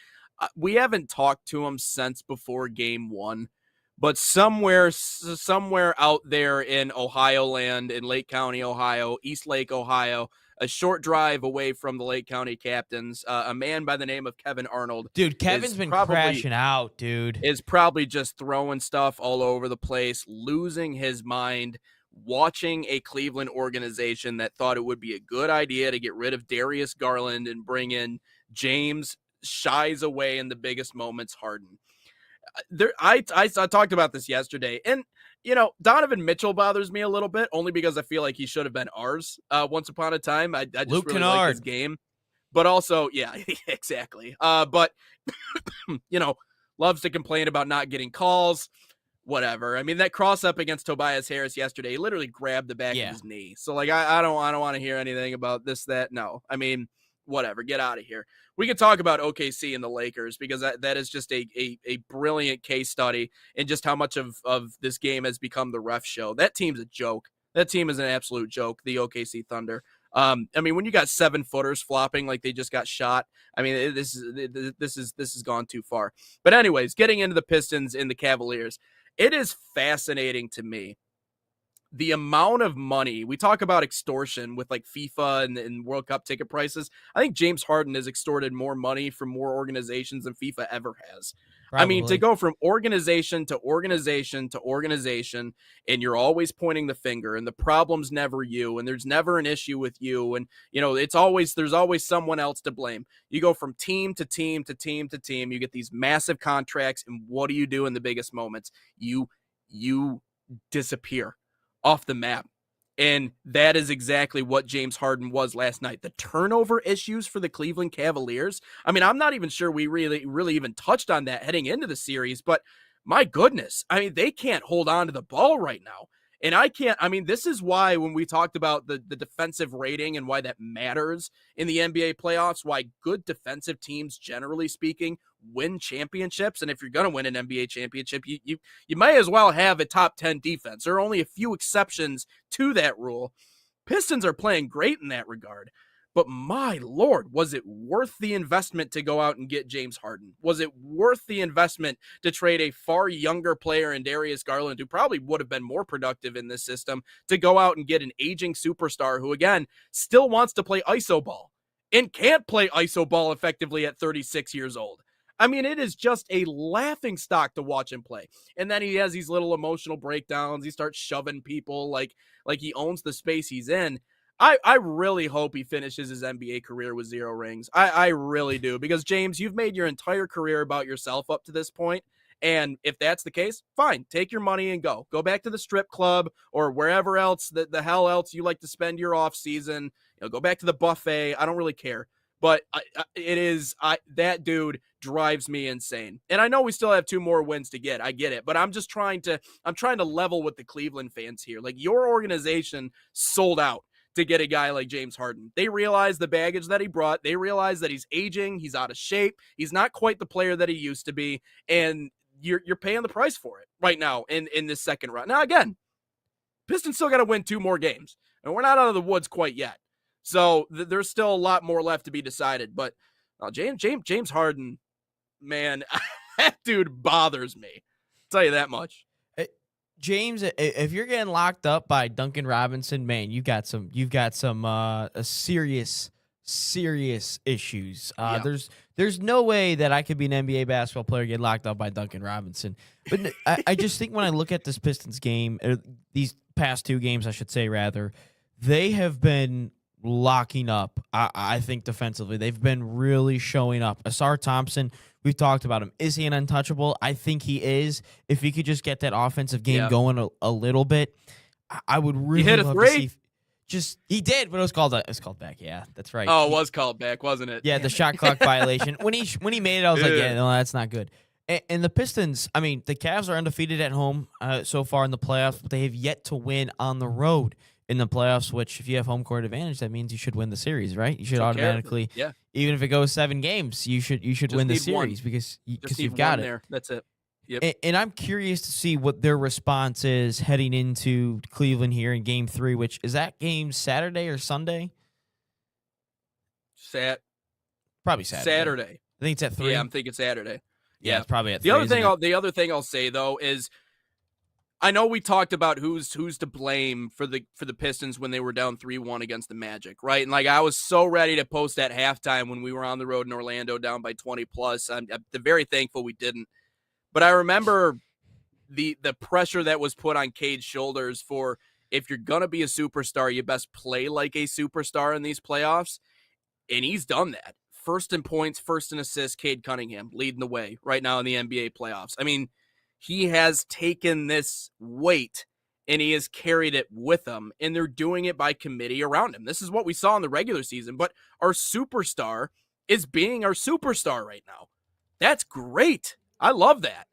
we haven't talked to them since before Game 1. But somewhere out there in Ohio land, in Lake County, Ohio, East Lake, Ohio, a short drive away from the Lake County Captains, a man by the name of Kevin Arnold. Dude, Kevin's been crashing out, dude. Is probably just throwing stuff all over the place, losing his mind, watching a Cleveland organization that thought it would be a good idea to get rid of Darius Garland and bring in James, shies away in the biggest moments, Harden. I talked about this yesterday, and Donovan Mitchell bothers me a little bit, only because I feel like he should have been ours once upon a time. I just Luke really Kennard. like his game, but also exactly. But loves to complain about not getting calls, whatever. I mean, that cross up against Tobias Harris yesterday, he literally grabbed the back of his knee. So like I don't want to hear anything about this, that. No, I mean, whatever, get out of here. We can talk about OKC and the Lakers, because that is just a brilliant case study in just how much of this game has become the ref show. That team's a joke. That team is an absolute joke, the OKC Thunder. I mean, when you got 7-footers flopping like they just got shot, I mean, this is gone too far. But anyways, getting into the Pistons and the Cavaliers, it is fascinating to me the amount of money. We talk about extortion with like FIFA and World Cup ticket prices. I think James Harden has extorted more money from more organizations than FIFA ever has. Probably. I mean, to go from organization to organization to organization, and you're always pointing the finger, and the problem's never you, and there's never an issue with you, and there's always someone else to blame. You go from team to team to team to team. You get these massive contracts, and what do you do in the biggest moments? You disappear off the map. And that is exactly what James Harden was last night. The turnover issues for the Cleveland Cavaliers. I mean, I'm not even sure we really even touched on that heading into the series, but my goodness, I mean, they can't hold on to the ball right now. And this is why when we talked about the defensive rating and why that matters in the NBA playoffs, why good defensive teams, generally speaking, win championships. And if you're going to win an NBA championship, you may as well have a top 10 defense. There are only a few exceptions to that rule. Pistons are playing great in that regard. But my Lord, was it worth the investment to go out and get James Harden? Was it worth the investment to trade a far younger player in Darius Garland, who probably would have been more productive in this system, to go out and get an aging superstar who, again, still wants to play iso ball and can't play iso ball effectively at 36 years old? I mean, it is just a laughing stock to watch him play. And then he has these little emotional breakdowns. He starts shoving people like he owns the space he's in. I really hope he finishes his NBA career with 0 rings. I really do, because James, you've made your entire career about yourself up to this point. And if that's the case, fine, take your money and go back to the strip club or wherever else the hell else you like to spend your off season. Go back to the buffet. I don't really care, but that dude drives me insane. And I know we still have 2 more wins to get. I get it, but I'm trying to level with the Cleveland fans here. Like, your organization sold out to get a guy like James Harden. They realize the baggage that he brought. They realize that he's aging. He's out of shape. He's not quite the player that he used to be. And you're paying the price for it right now in this second round. Now, again, Pistons still got to win 2 more games. And we're not out of the woods quite yet. So there's still a lot more left to be decided. But James Harden, man, that dude bothers me. I'll tell you that much. James, if you're getting locked up by Duncan Robinson, man, you've got some serious issues. There's no way that I could be an NBA basketball player get locked up by Duncan Robinson. But I just think when I look at this Pistons game, these past 2 games, I should say rather, they have been locking up. I think defensively, they've been really showing up. Asar Thompson, we've talked about him. Is he an untouchable? I think he is. If he could just get that offensive game going a little bit, I would really hit a love three. to see. He did, but it was called back. Yeah, that's right. Oh, it was called back, wasn't it? Yeah, the shot clock violation. When he made it, I was like, yeah, no, that's not good. And the Pistons, I mean, the Cavs are undefeated at home so far in the playoffs, but they have yet to win on the road in the playoffs, which if you have home court advantage, that means you should win the series, right? You should automatically, even if it goes 7 games, you should win the series because you've got it. There. That's it. Yep. And I'm curious to see what their response is heading into Cleveland here in Game 3, which is that game Saturday or Sunday? Probably Saturday. I think it's at 3. Yeah, I'm thinking Saturday. Yeah, it's probably at 3. The other thing I'll say though is, I know we talked about who's to blame for the Pistons when they were down 3-1 against the Magic, right? And like I was so ready to post at halftime when we were on the road in Orlando down by 20 plus. I'm very thankful we didn't. But I remember the pressure that was put on Cade's shoulders for, if you're gonna be a superstar, you best play like a superstar in these playoffs. And he's done that. First in points, first in assists, Cade Cunningham leading the way right now in the NBA playoffs. I mean, he has taken this weight and he has carried it with him, and they're doing it by committee around him. This is what we saw in the regular season, but our superstar is being our superstar right now. That's great. I love that.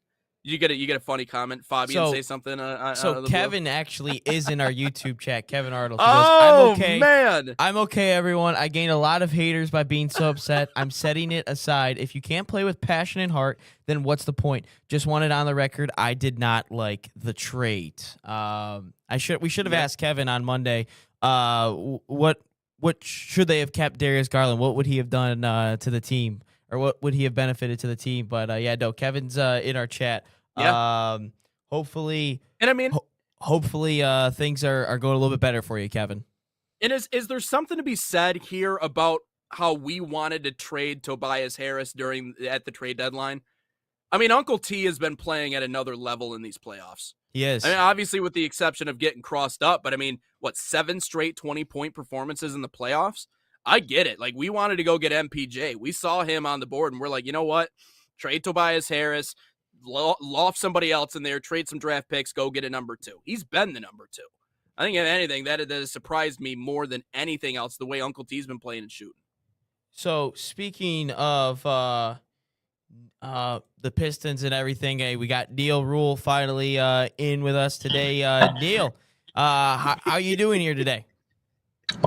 You get a funny comment, Fabian, say something. So Kevin actually is in our YouTube chat. Kevin Arnold. Oh, I'm okay. Man. I'm okay, everyone. I gained a lot of haters by being so upset. I'm setting it aside. If you can't play with passion and heart, then what's the point? Just wanted on the record, I did not like the trade. We should have asked Kevin on Monday. What should they have kept Darius Garland? What would he have done to the team? Or what would he have benefited to the team? But Kevin's in our chat. Yeah. Hopefully, and I mean, hopefully things are going a little bit better for you, Kevin. And is there something to be said here about how we wanted to trade Tobias Harris at the trade deadline? I mean, Uncle T has been playing at another level in these playoffs. Yes. I mean, obviously with the exception of getting crossed up, but I mean, 7 straight 20-point performances in the playoffs? I get it. Like, we wanted to go get MPJ. We saw him on the board, and we're like, you know what? Trade Tobias Harris, loft somebody else in there, trade some draft picks, go get a number 2. He's been the number 2. I think, if anything, that has surprised me more than anything else, the way Uncle T's been playing and shooting. So, speaking of the Pistons and everything, we got Neal Ruhl finally in with us today. Neal, how you doing here today?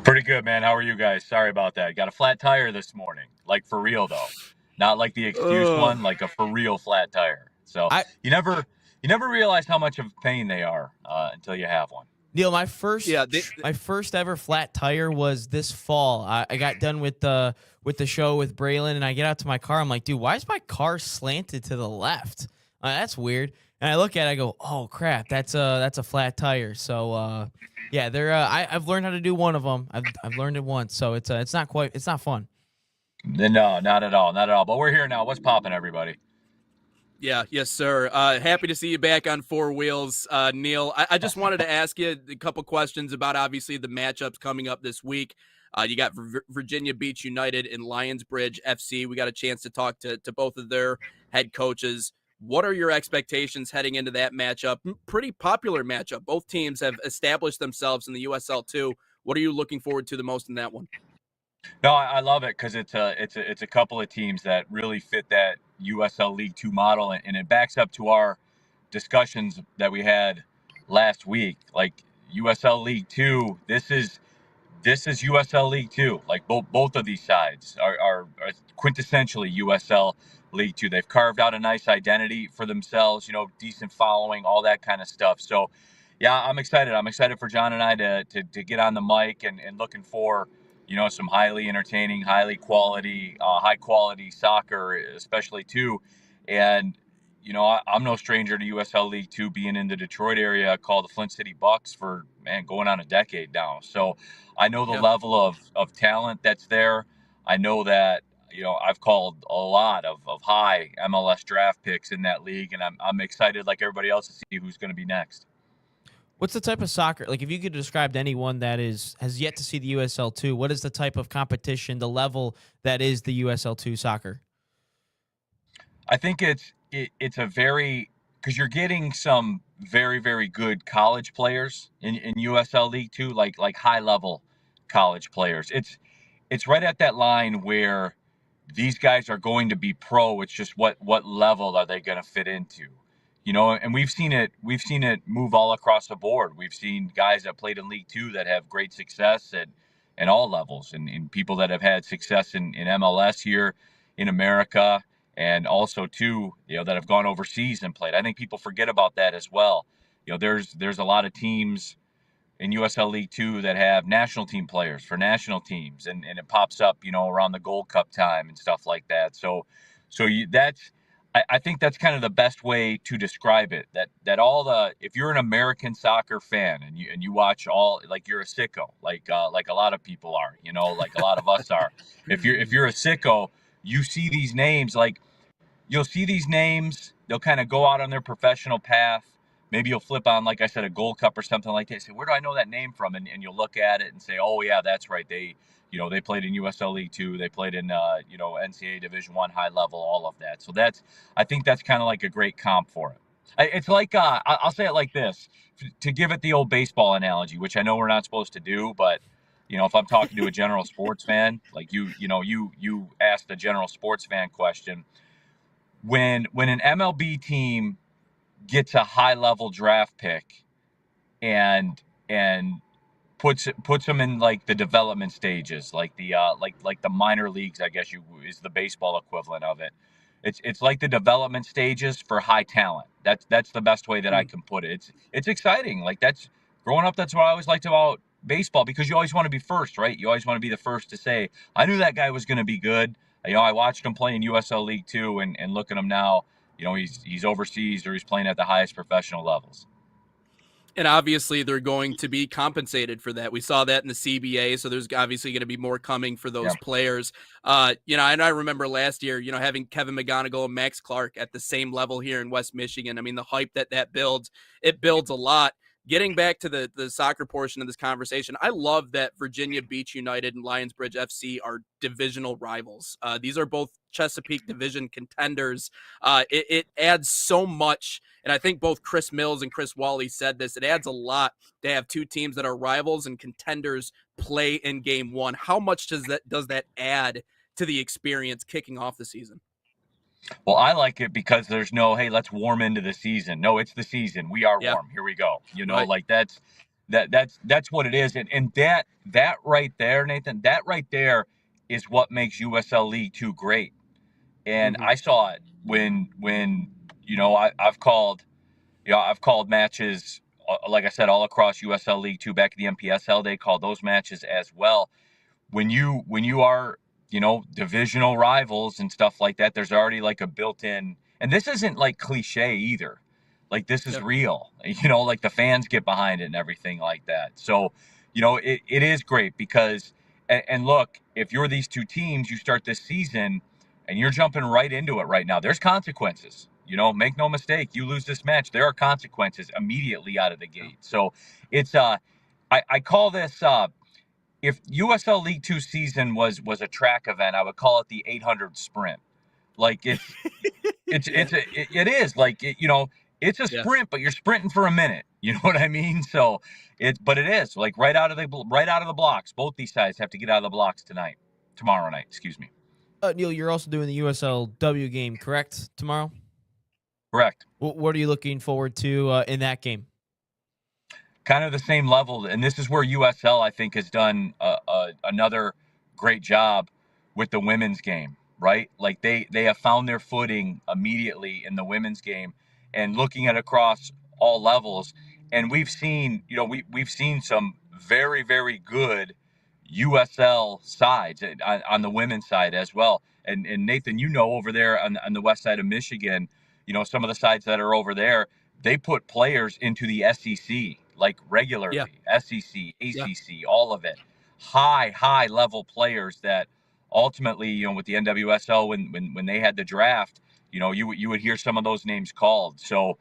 Pretty good, man. How are you guys? Sorry about that. Got a flat tire this morning. Like, for real, though. Not like the excuse one, like a for real flat tire. So you never realize how much of pain they are until you have one. Neal, my first ever flat tire was this fall. I got done with the show with Braylon, and I get out to my car. I'm like, dude, why is my car slanted to the left? That's weird. And I look at it, I go, oh crap, that's a flat tire. So they're I've learned how to do one of them. I've learned it once, so it's not fun. No, not at all, not at all. But we're here now. What's popping, everybody? Yeah, yes, sir. Happy to see you back on 4 wheels, Neal. I just wanted to ask you a couple questions about obviously the matchups coming up this week. You got Vriginia Beach United and Lionsbridge FC. We got a chance to talk to both of their head coaches. What are your expectations heading into that matchup? Pretty popular matchup. Both teams have established themselves in the USL 2. What are you looking forward to the most in that one? No, I love it because it's a couple of teams that really fit that USL League 2 model, and it backs up to our discussions that we had last week. Like USL League 2, this is this is USL League Two. Like both of these sides are quintessentially USL League Two. They've carved out a nice identity for themselves, decent following, all that kind of stuff. So, yeah, I'm excited. I'm excited for John and I to get on the mic and looking for, some highly entertaining, high quality soccer, especially too. And, I'm no stranger to USL League Two, being in the Detroit area, called the Flint City Bucks for, going on a decade now. So I know the level of talent that's there. I know that, I've called a lot of high MLS draft picks in that league, and I'm excited, like everybody else, to see who's going to be next. What's the type of soccer, like if you could describe to anyone that has yet to see the USL 2, what is the type of competition, the level that is the USL 2 soccer? I think it's a very, because you're getting some very, very good college players in USL League 2, like high level college players. It's right at that line where these guys are going to be pro. It's just what level are they going to fit into? And we've seen it move all across the board. We've seen guys that played in League Two that have great success at all levels, and people that have had success in MLS here in America, and also too, that have gone overseas and played. I think people forget about that as well. There's a lot of teams in USL League Two that have national team players for national teams, and it pops up, around the Gold Cup time and stuff like that. So I think that's kind of the best way to describe it. That all if you're an American soccer fan and you watch all, like you're a sicko, like a lot of people are, like a lot of us are. If you're a sicko, you see these names, like you'll see these names, they'll kind of go out on their professional path. Maybe you'll flip on, like I said, a Gold Cup or something like that. Say, where do I know that name from? And you'll look at it and say, oh yeah, that's right. They played in USL League Two. They played in, NCAA Division I high level, all of that. So I think that's kind of like a great comp for it. It's like, I'll say it like this, to give it the old baseball analogy, which I know we're not supposed to do, but if I'm talking to a general sports fan, like you asked the general sports fan question, when an MLB team gets a high level draft pick and puts them in like the development stages, like the like the minor leagues, I guess is the baseball equivalent of it. It's like the development stages for high talent. That's the best way that I can put it. It's exciting. Like that's growing up. That's what I always liked about baseball, because you always want to be first, right? You always want to be the first to say, I knew that guy was going to be good. I watched him play in USL League Two, and look at him now. He's overseas, or he's playing at the highest professional levels. And obviously they're going to be compensated for that. We saw that in the CBA, so there's obviously going to be more coming for those players. And I remember last year, having Kevin McGonigal and Max Clark at the same level here in West Michigan. I mean, the hype that builds, it builds a lot. Getting back to the soccer portion of this conversation, I love that Vriginia Beach United and Lionsbridge FC are divisional rivals. These are both Chesapeake Division contenders. It adds so much, and I think both Chris Mills and Chris Whalley said this. It adds a lot to have two teams that are rivals and contenders play in game one. How much does that add to the experience kicking off the season? Well, I like it because there's no, hey, let's warm into the season. No, it's the season. We are warm. Here we go. Right. Like that's what it is. And that right there, Nathan, that right there is what makes USL League 2 great. And I saw it when I've called matches, like I said, all across USL League 2 back at the MPSL. They called those matches as well. When you are divisional rivals and stuff like that, there's already like a built-in, and this isn't like cliche either. Like this is real, like the fans get behind it and everything like that. So, it is great because, and look, if you're these two teams, you start this season and you're jumping right into it right now. There's consequences, make no mistake. You lose this match, there are consequences immediately out of the gate. So it's, I call this, if USL League 2 season was a track event, I would call it the 800 sprint. Like it is like, it's a sprint, but you're sprinting for a minute. You know what I mean? So it is like right out of the blocks. Both these sides have to get out of the blocks tomorrow night. Excuse me. Neal, you're also doing the USL W game, correct? Tomorrow? Correct. What are you looking forward to in that game? kind of the same level. And this is where USL, I think, has done another great job with the women's game, right? Like they have found their footing immediately in the women's game and looking at across all levels. And we've seen, we've seen some very, very good USL sides on the women's side as well. And Nathan, over there on the west side of Michigan, some of the sides that are over there, they put players into the SEC like regularly, SEC, ACC, all of it. High level players that ultimately, with the NWSL, when they had the draft, you would hear some of those names called. So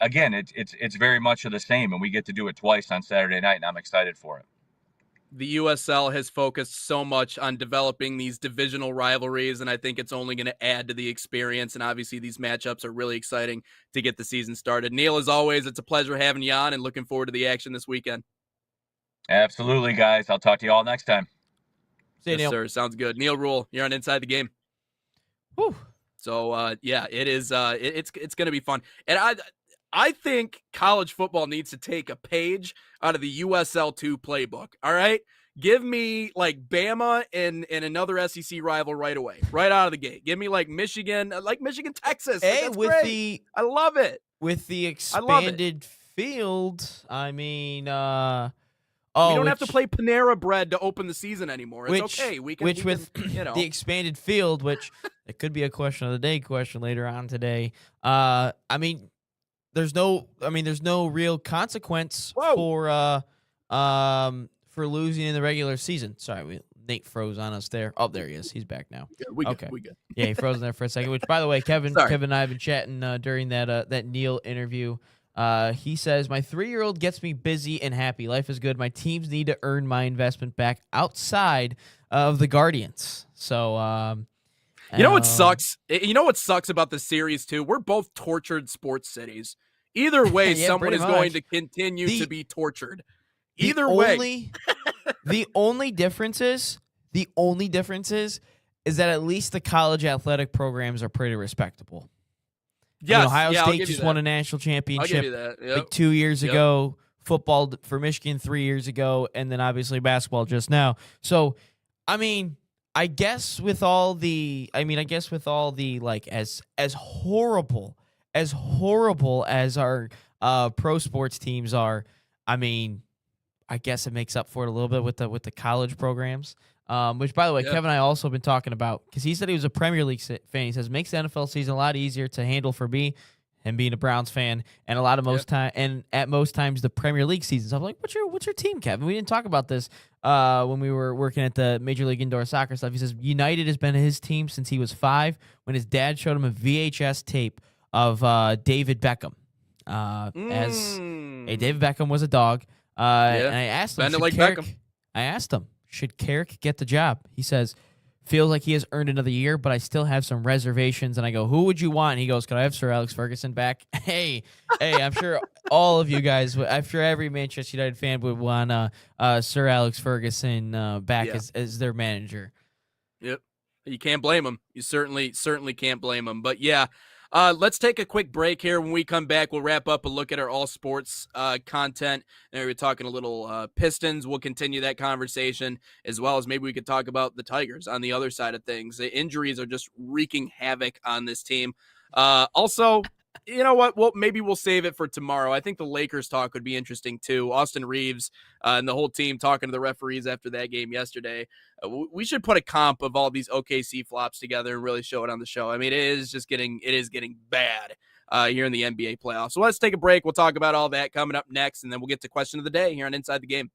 again, it's very much of the same, and we get to do it twice on Saturday night, and I'm excited for it. The USL has focused so much on developing these divisional rivalries, and I think it's only going to add to the experience. And obviously, these matchups are really exciting to get the season started. Neal, as always, it's a pleasure having you on and looking forward to the action this weekend. Absolutely, guys. I'll talk to you all next time. See you, Neal. Sir. Sounds good. Neal Ruhl, you're on Inside the Game. Whew. So, it is. It's going to be fun. And I think college football needs to take a page out of the USL 2 playbook. All right. Give me like Bama and another SEC rival right away, right out of the gate. Give me like Michigan, Texas. Hey, that's with great. I love it. With the expanded field, I mean, we don't have to play Panera Bread to open the season anymore. It's okay. With the expanded field, which it could be a question of the day question later on today. I mean, there's no real consequence for losing in the regular season. Sorry, Nate froze on us there. Oh, there he is. He's back now. Yeah, we good. Yeah, he froze in there for a second. Which, by the way, Kevin and I have been chatting during that Neal interview. He says, my 3-year-old gets me busy and happy. Life is good. My teams need to earn my investment back outside of the Guardians. So, you know what sucks? You know what sucks about this series too? We're both tortured sports cities. Either way, someone is going to continue to be tortured. Either way. The only difference is that at least the college athletic programs are pretty respectable. Yes, Ohio State just won a national championship like 2 years ago. Football for Michigan 3 years ago, and then obviously basketball just now. So, I mean, I guess with all the like as horrible as our pro sports teams are, I mean, I guess it makes up for it a little bit with the college programs. Which, by the way, Kevin and I also been talking about, because he said he was a Premier League fan. He says makes the NFL season a lot easier to handle for me, him being a Browns fan, and at most times the Premier League season. So I'm like, what's your team, Kevin? We didn't talk about this when we were working at the Major League Indoor Soccer stuff. He says United has been his team since he was 5, when his dad showed him a VHS tape of David Beckham. David Beckham was a dog. And I asked him, should Carrick get the job? He says, feels like he has earned another year, but I still have some reservations. And I go, who would you want? And he goes, could I have Sir Alex Ferguson back? Hey, I'm sure all of you guys, I'm sure every Manchester United fan would want Sir Alex Ferguson back as their manager. Yep. You can't blame him. You certainly can't blame him. But yeah, let's take a quick break here. When we come back, we'll wrap up a look at our all sports content. And we're talking a little Pistons. We'll continue that conversation, as well as maybe we could talk about the Tigers on the other side of things. The injuries are just wreaking havoc on this team. Also, you know what? Well, maybe we'll save it for tomorrow. I think the Lakers talk would be interesting too. Austin Reeves and the whole team talking to the referees after that game yesterday. We should put a comp of all these OKC flops together and really show it on the show. I mean, it is getting bad here in the NBA playoffs. So let's take a break. We'll talk about all that coming up next, and then we'll get to question of the day here on Inside the Game.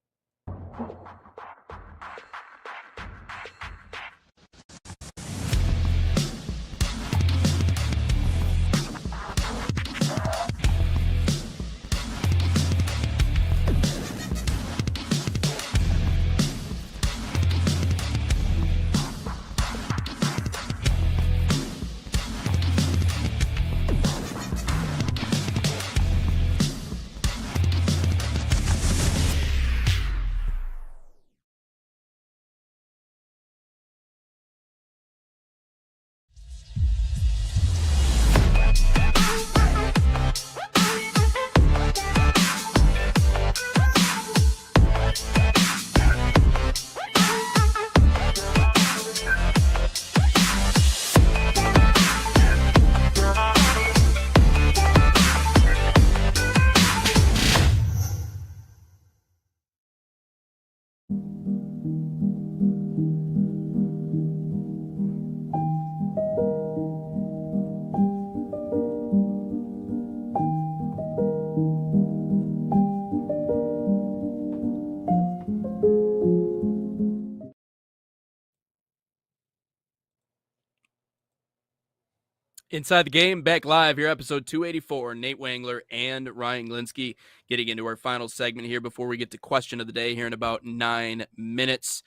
Inside the Game, back live here, episode 284. Nate Wangler and Ryan Glinsky getting into our final segment here before we get to question of the day here in about 9 minutes.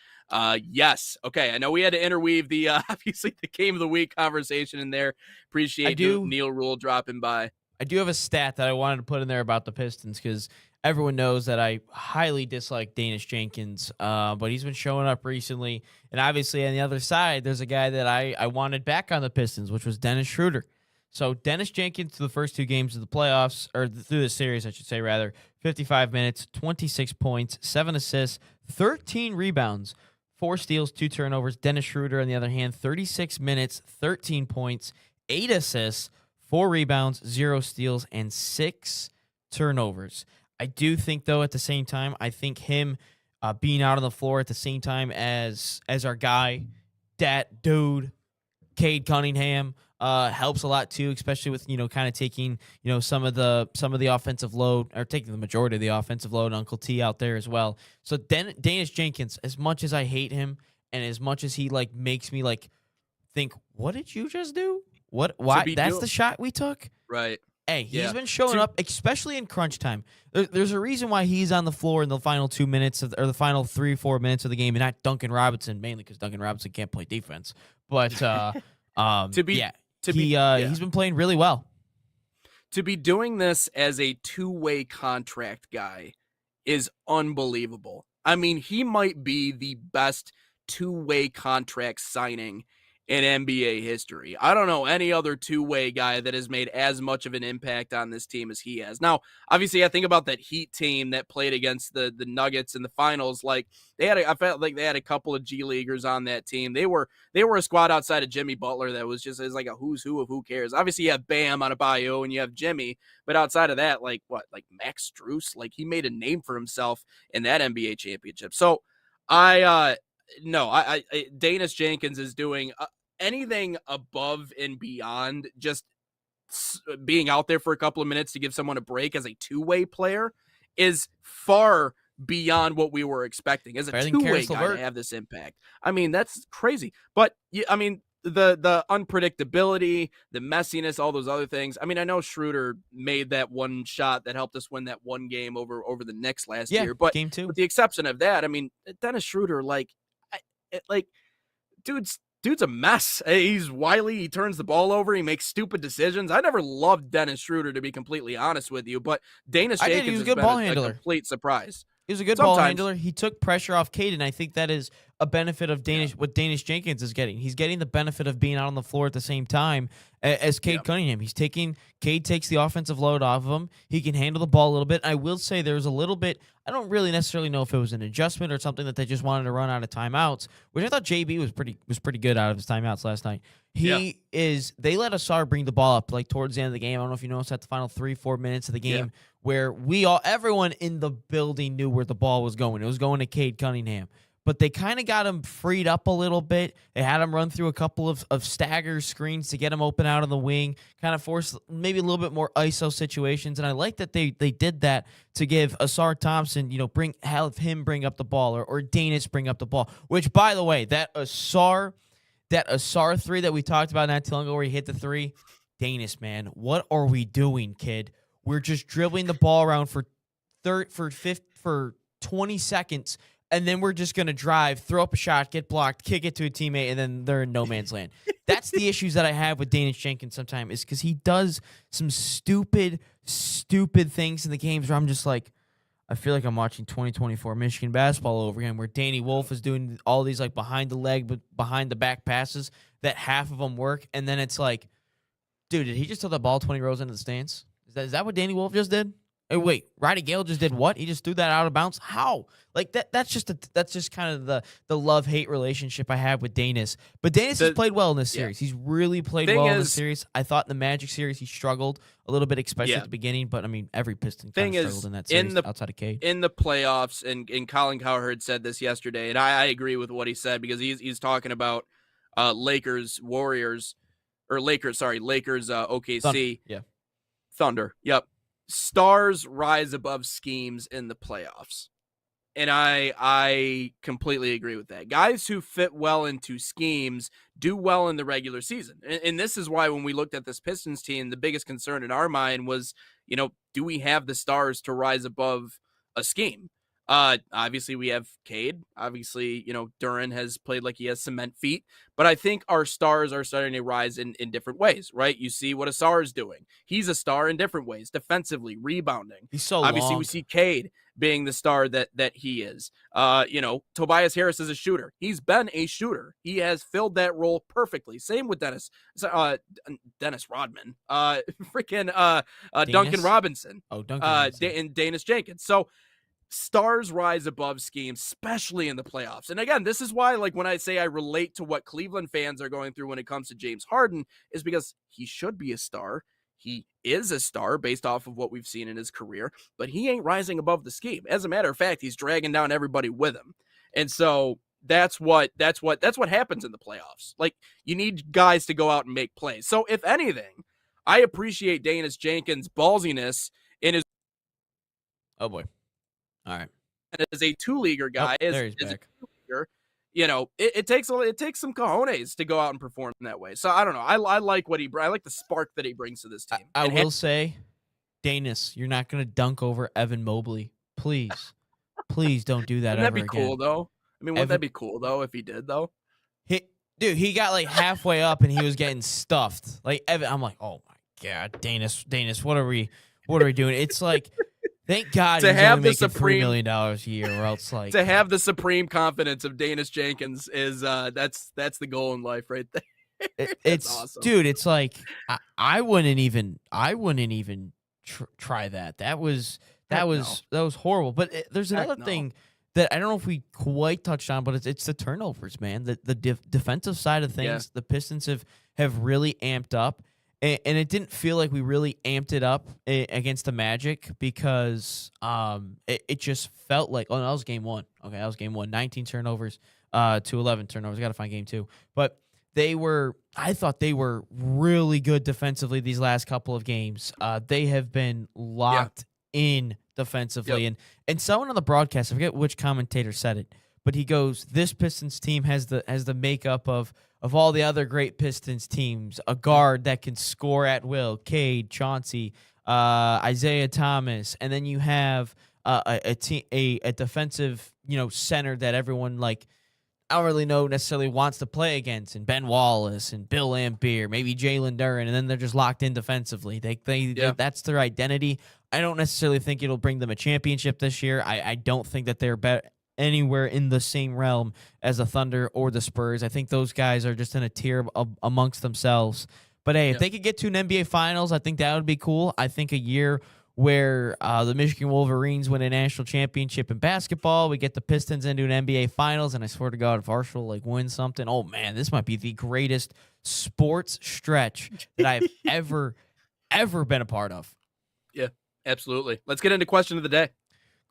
Yes. Okay. I know we had to interweave the, obviously, the game of the week conversation in there. Appreciate Neal Ruhl dropping by. I do have a stat that I wanted to put in there about the Pistons because everyone knows that I highly dislike Danish Jenkins, but he's been showing up recently. And obviously on the other side, there's a guy that I wanted back on the Pistons, which was Dennis Schroeder. So Dennis Jenkins through the first 2 games of the playoffs, or through the series, I should say, rather, 55 minutes, 26 points, 7 assists, 13 rebounds, 4 steals, 2 turnovers. Dennis Schroeder, on the other hand, 36 minutes, 13 points, 8 assists, 4 rebounds, 0 steals, and 6 turnovers. I do think, though, at the same time, I think him being out on the floor at the same time as our guy, that dude, Cade Cunningham, helps a lot too, especially with kind of taking some of the offensive load, or taking the majority of the offensive load. Uncle T out there as well. So Danish Jenkins, as much as I hate him, and as much as he makes me think, what did you just do? What? Why? That's the shot we took, right? Hey, he's been showing up, especially in crunch time. There's a reason why he's on the floor in the final 2 minutes or the final 3-4 minutes of the game, and not Duncan Robinson, mainly because Duncan Robinson can't play defense. But he's been playing really well. To be doing this as a 2-way contract guy is unbelievable. I mean, he might be the best 2-way contract signing in NBA history. I don't know any other 2-way guy that has made as much of an impact on this team as he has. Now, obviously, I think about that Heat team that played against the Nuggets in the finals. I felt like they had a couple of G Leaguers on that team. They were a squad outside of Jimmy Butler that was just like a who's who of who cares. Obviously, you have Bam on a bio and you have Jimmy, but outside of that, Max Strus, he made a name for himself in that NBA championship. So Danish Jenkins is doing anything above and beyond just being out there for a couple of minutes to give someone a break as a 2-way player is far beyond what we were expecting as a 2-way guy to have this impact. I mean, that's crazy. But I mean, the unpredictability, the messiness, all those other things. I mean, I know Schroeder made that one shot that helped us win that one game over the Knicks last year, but game 2. With the exception of that, I mean, Dennis Schroeder, dude's a mess. He's wily. He turns the ball over. He makes stupid decisions. I never loved Dennis Schroeder, to be completely honest with you, but Danish Jenkins has been a complete surprise. He was a good ball handler. He took pressure off Cade, and I think that is a benefit of what Danish Jenkins is getting. He's getting the benefit of being out on the floor at the same time as Cade Cunningham. Cade takes the offensive load off of him. He can handle the ball a little bit. I will say there was a little bit, I don't really necessarily know if it was an adjustment or something that they just wanted to run out of timeouts, which I thought JB was pretty good out of his timeouts last night. They let Asar bring the ball up towards the end of the game. I don't know if you noticed at the final 3-4 minutes of the game where everyone in the building knew where the ball was going. It was going to Cade Cunningham. But they kind of got him freed up a little bit. They had him run through a couple of stagger screens to get him open out of the wing, kind of force maybe a little bit more ISO situations. And I like that they did that to give Asar Thompson, have him bring up the ball or Danish bring up the ball. Which, by the way, that Asar 3 that we talked about not too long ago where he hit the 3, Danish, man, what are we doing, kid? We're just dribbling the ball around for 20 seconds. And then we're just going to drive, throw up a shot, get blocked, kick it to a teammate, and then they're in no man's land. That's the issues that I have with Danish Jenkins sometimes, is because he does some stupid things in the games where I'm just like, I feel like I'm watching 2024 Michigan basketball over again, where Danny Wolf is doing all these behind the leg but behind the back passes that half of them work. And then it's like, dude, did he just throw the ball 20 rows into the stands? Is that what Danny Wolf just did? Hey, wait, Roddy Gale just did what? He just threw that out of bounds? How? That's just kind of the love-hate relationship I have with Danis. But Danis has played well in this series. He's really played well in this series. I thought in the Magic series he struggled a little bit, especially at the beginning. But, I mean, every Piston kind of struggled in that series outside of Cade. In the playoffs, and Colin Cowherd said this yesterday, and I agree with what he said because he's talking about Lakers, OKC. Thunder. Yep. Stars rise above schemes in the playoffs. And I completely agree with that. Guys who fit well into schemes do well in the regular season. And this is why when we looked at this Pistons team, the biggest concern in our mind was, do we have the stars to rise above a scheme? Obviously we have Cade. Obviously, Duran has played like he has cement feet, but I think our stars are starting to rise in different ways, right? You see what Asar is doing. He's a star in different ways, defensively, rebounding. He's so obviously long. We see Cade being the star that he is. Tobias Harris is a shooter. He's been a shooter. He has filled that role perfectly. Same with Dennis Rodman. Duncan Robinson. Oh, Duncan Robinson. And Danis Jenkins. So stars rise above schemes, especially in the playoffs. And again, this is why, like, when I say I relate to what Cleveland fans are going through when it comes to James Harden, is because he should be a star. He is a star based off of what we've seen in his career, but he ain't rising above the scheme. As a matter of fact, he's dragging down everybody with him. And so that's what happens in the playoffs. Like, you need guys to go out and make plays. So if anything, I appreciate Danis Jenkins' ballsiness in his. Oh boy. All right. And as a two-leaguer guy, there he's back. A two-leaguer, it takes some cojones to go out and perform that way. So I don't know. I like I like the spark that he brings to this team. I will say, Danis, you're not going to dunk over Evan Mobley. Please. Please don't do that Wouldn't ever that be cool, again. Though? I mean, wouldn't that be cool, though, if he did, though? He got like halfway up and he was getting stuffed. Like, Evan, I'm like, oh my God, Danis, what are we doing? It's like, thank God he's only making $3 million a year, or else like to have the supreme confidence of Danis Jenkins is that's the goal in life right there. It's awesome. Dude. It's like I wouldn't even try that. That was horrible. But there's another thing that I don't know if we quite touched on, but it's the turnovers, man. The defensive side of things, the Pistons have really amped up. And it didn't feel like we really amped it up against the Magic because it just felt like, that was game one. Okay, that was game one. 19 turnovers to 11 turnovers. I got to find game two. But I thought they were really good defensively these last couple of games. They have been locked in defensively. And someone on the broadcast, I forget which commentator said it, but he goes, this Pistons team has the makeup of all the other great Pistons teams, a guard that can score at will, Cade, Chauncey, Isaiah Thomas, and then you have a defensive, center that everyone, like, I don't really know necessarily wants to play against, and Ben Wallace and Bill Laimbeer, maybe Jalen Duren, and then they're just locked in defensively. That's their identity. I don't necessarily think it'll bring them a championship this year. I don't think that they're anywhere in the same realm as the Thunder or the Spurs. I think those guys are just in a tier amongst themselves. But hey, if they could get to an NBA Finals, I think that would be cool. I think a year where the Michigan Wolverines win a national championship in basketball, we get the Pistons into an NBA Finals, and I swear to God, if Arsenal wins something, oh man, this might be the greatest sports stretch that I've ever been a part of. Yeah, absolutely. Let's get into question of the day.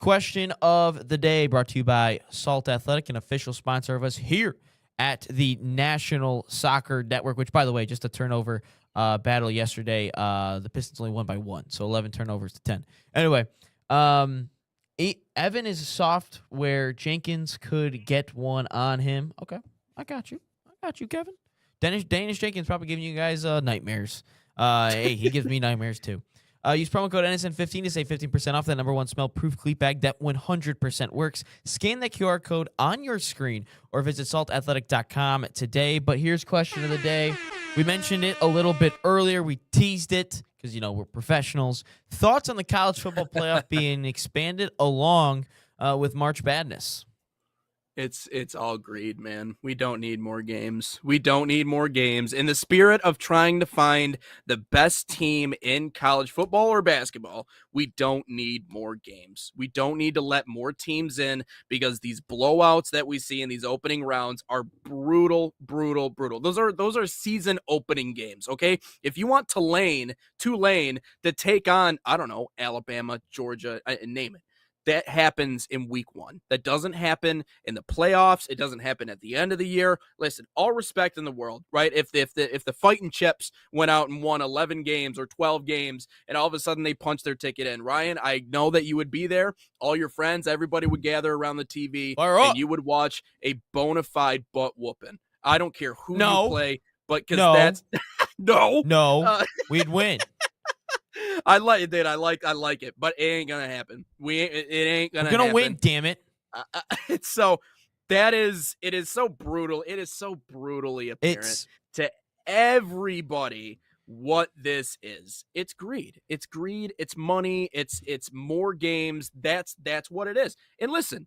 Question of the day brought to you by Salt Athletic, an official sponsor of us here at the National Soccer Network, which, by the way, just a turnover battle yesterday. The Pistons only won by 1, so 11 turnovers to 10. Anyway, Evan is soft where Jenkins could get one on him. Okay, I got you, Kevin. Danis Jenkins probably giving you guys nightmares. Hey, he gives me nightmares too. Use promo code NSN15 to save 15% off that #1 smell-proof cleat bag that 100% works. Scan the QR code on your screen or visit saltathletic.com today. But here's question of the day. We mentioned it a little bit earlier. We teased it because, we're professionals. Thoughts on the college football playoff being expanded along with March Madness? It's all greed, man. We don't need more games. In the spirit of trying to find the best team in college football or basketball, we don't need more games. We don't need to let more teams in because these blowouts that we see in these opening rounds are brutal. Those are season opening games, okay? If you want Tulane to take on, I don't know, Alabama, Georgia, name it. that happens in week 1. That doesn't happen in the playoffs. It doesn't happen at the end of the year. Listen, all respect in the world, right? If the Fighting Chips went out and won 11 games or 12 games and all of a sudden they punched their ticket in, Ryan, I know that you would be there. All your friends, everybody would gather around the TV and you would watch a bona fide butt whooping. I don't care who you play, but because that's we'd win. I like it, dude. I like it, but it ain't gonna happen. It ain't gonna. We're gonna win, damn it. So it is so brutal. It is so brutally apparent to everybody what this is. It's greed. It's greed. It's money. It's more games. That's what it is. And listen,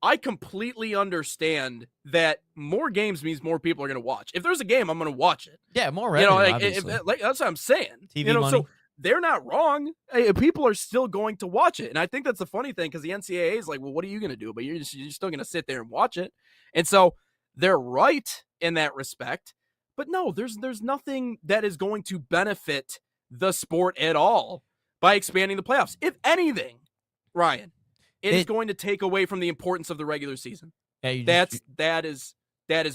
I completely understand that more games means more people are going to watch. If there's a game, I'm going to watch it. Yeah, more revenue, obviously. That's what I'm saying. TV money. So they're not wrong. People are still going to watch it. And I think that's the funny thing because the NCAA is like, well, what are you going to do? But you're still going to sit there and watch it. And so they're right in that respect. But no, there's nothing that is going to benefit the sport at all by expanding the playoffs. If anything, Ryan, it is going to take away from the importance of the regular season. Yeah, that is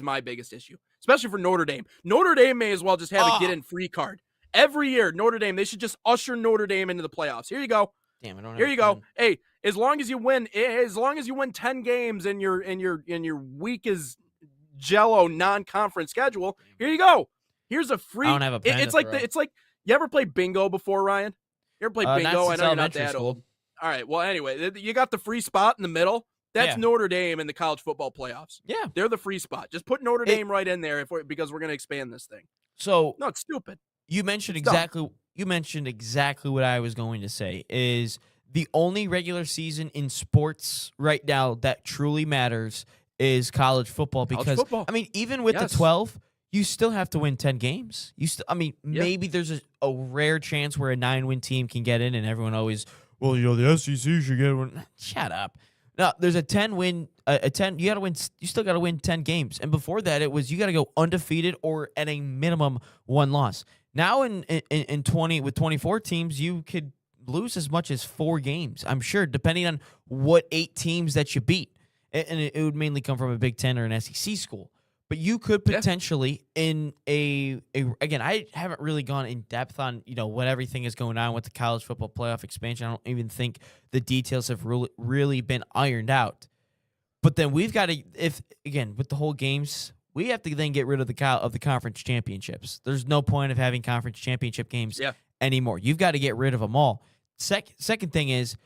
my biggest issue, especially for Notre Dame. Notre Dame may as well just have a get-in free card every year. Notre Dame, they should just usher Notre Dame into the playoffs. Here you go. Damn, I don't. Here you go. Hey, as long as you win 10 games and your week is Jello non-conference schedule. Here you go. Here's a free. I don't have a pen it's like you ever play bingo before, Ryan? You ever play bingo? I know you're not that old. All right. Well, anyway, you got the free spot in the middle. That's Notre Dame in the college football playoffs. Yeah, they're the free spot. Just put Notre Dame right in there because we're going to expand this thing. So no, it's stupid. You mentioned exactly what I was going to say. Is the only regular season in sports right now that truly matters is college football because I mean, even with the 12, you still have to win 10 games. Maybe there's a rare chance where a 9-win team can get in, and everyone always, well, the SEC should get one. Shut up. No, there's a 10-win. A 10. You got to win. You still got to win 10 games, and before that, it was you got to go undefeated or at a minimum 1 loss. Now in 20 with 24 teams, you could lose as much as 4 games. I'm sure, depending on what 8 teams that you beat. And it would mainly come from a Big Ten or an SEC school. But you could potentially again, I haven't really gone in depth on, what everything is going on with the college football playoff expansion. I don't even think the details have really been ironed out. But then we've got to, with the whole games, we have to then get rid of the conference championships. There's no point of having conference championship games anymore. You've got to get rid of them all. Second thing is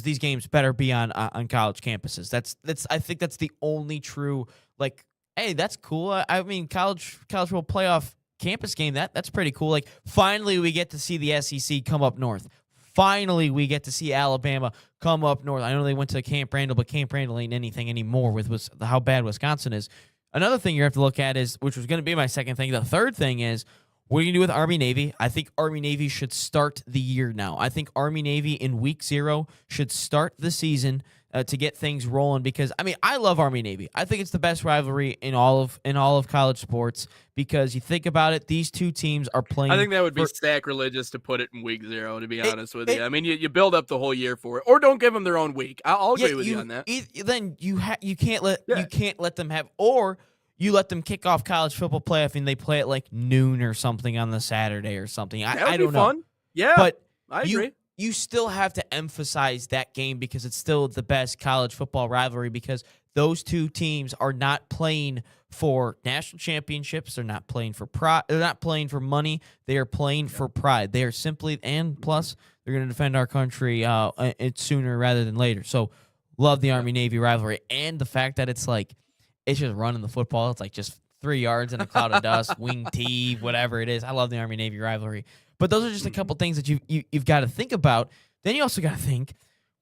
these games better be on college campuses. That's I think that's the only true, like, hey, that's cool. I mean, college football playoff campus game, that's pretty cool. Like, finally we get to see the SEC come up north. Finally we get to see Alabama come up north. I know they went to Camp Randall, but Camp Randall ain't anything anymore with how bad Wisconsin is. Another thing you have to look at is, which was going to be my second thing. The third thing is, what are you going to do with Army-Navy? I think Army-Navy should start the year now. I think Army-Navy in week 0 should start the season to get things rolling because, I mean, I love Army-Navy. I think it's the best rivalry in all of college sports because you think about it, these two teams are playing. I think that would be sacrilegious to put it in week 0, to be honest with you. I mean, you build up the whole year for it, or don't give them their own week. I'll agree with you on that. Then you can't let them have, or you let them kick off college football playoff and they play at like noon or something on the Saturday or something. I don't know. Fun. Yeah, but I agree. You still have to emphasize that game because it's still the best college football rivalry because those two teams are not playing for national championships. They're not playing for pride. They're not playing for money. They are playing for pride. They are simply, and plus they're going to defend our country sooner rather than later. So love the Army-Navy rivalry and the fact that it's like, it's just running the football. It's like just 3 yards in a cloud of dust, wing tee, whatever it is. I love the Army-Navy rivalry. But those are just a couple things that you've got to think about. Then you also got to think,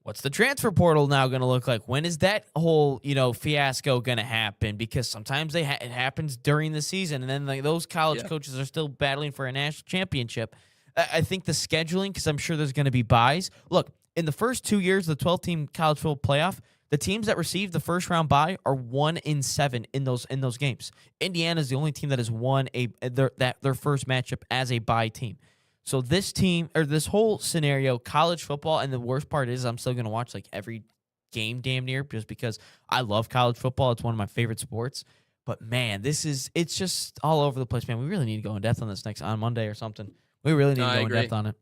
what's the transfer portal now going to look like? When is that whole fiasco going to happen? Because sometimes it happens during the season, and then those college coaches are still battling for a national championship. I think the scheduling, because I'm sure there's going to be buys. Look, in the first 2 years of the 12-team college football playoff, the teams that received the first round bye are 1-7 in those games. Indiana is the only team that has won their first matchup as a bye team. So this team, or this whole scenario, college football, and the worst part is I'm still going to watch like every game damn near just because I love college football. It's one of my favorite sports. But man, it's just all over the place, man. We really need to go in depth on this on Monday or something. We really need to go in depth on it.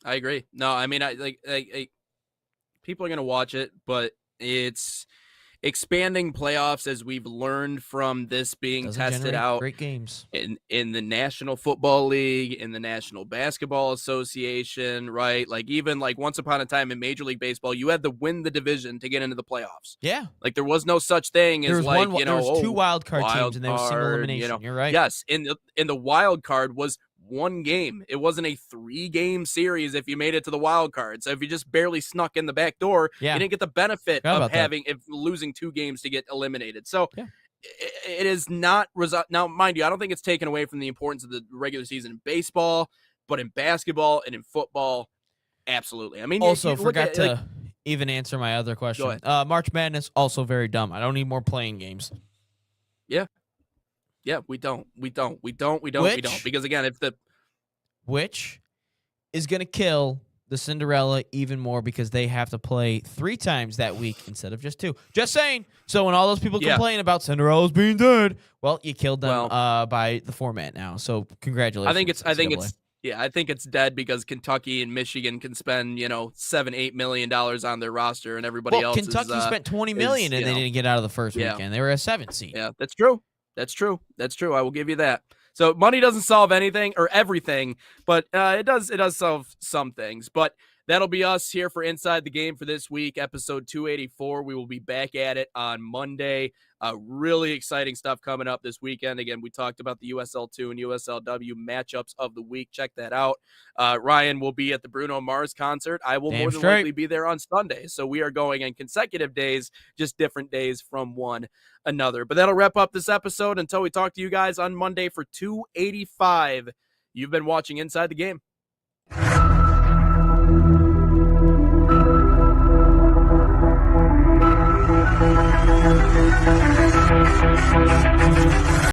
I agree. No, I mean, I people are going to watch it, but it's expanding playoffs, as we've learned from this being tested out. Great games in the National Football League, in the National Basketball Association, right? Like even like once upon a time in Major League Baseball, you had to win the division to get into the playoffs. Yeah, like there was no such thing as like there was two wild card teams and there was single elimination. You're right. Yes, in the wild card was one game. It wasn't a 3-game series if you made it to the wild card. So if you just barely snuck in the back door, you didn't get the benefit of losing 2 games to get eliminated. So it is not now, mind you, I don't think it's taken away from the importance of the regular season in baseball, but in basketball and in football, absolutely. I mean, also forgot to even answer my other question. March Madness, also very dumb. I don't need more playing games. Yeah, we don't. Because again, which is going to kill the Cinderella even more because they have to play 3 times that week instead of just 2. Just saying. So when all those people complain about Cinderella's being dead, well, you killed them by the format now. So congratulations. I think it's dead because Kentucky and Michigan can spend, $7-8 million on their roster, and everybody else. Kentucky spent $20 million and they didn't get out of the first weekend. They were a 7th seed. Yeah, that's true. That's true. I will give you that. So money doesn't solve anything or everything, but it does solve some things. But that'll be us here for Inside the Game for this week, episode 284. We will be back at it on Monday. Really exciting stuff coming up this weekend. Again, we talked about the USL 2 and USL W matchups of the week. Check that out. Ryan will be at the Bruno Mars concert. I will more than likely be there on Sunday. So we are going in consecutive days, just different days from one another. But that'll wrap up this episode until we talk to you guys on Monday for 285. You've been watching Inside the Game. Thank you.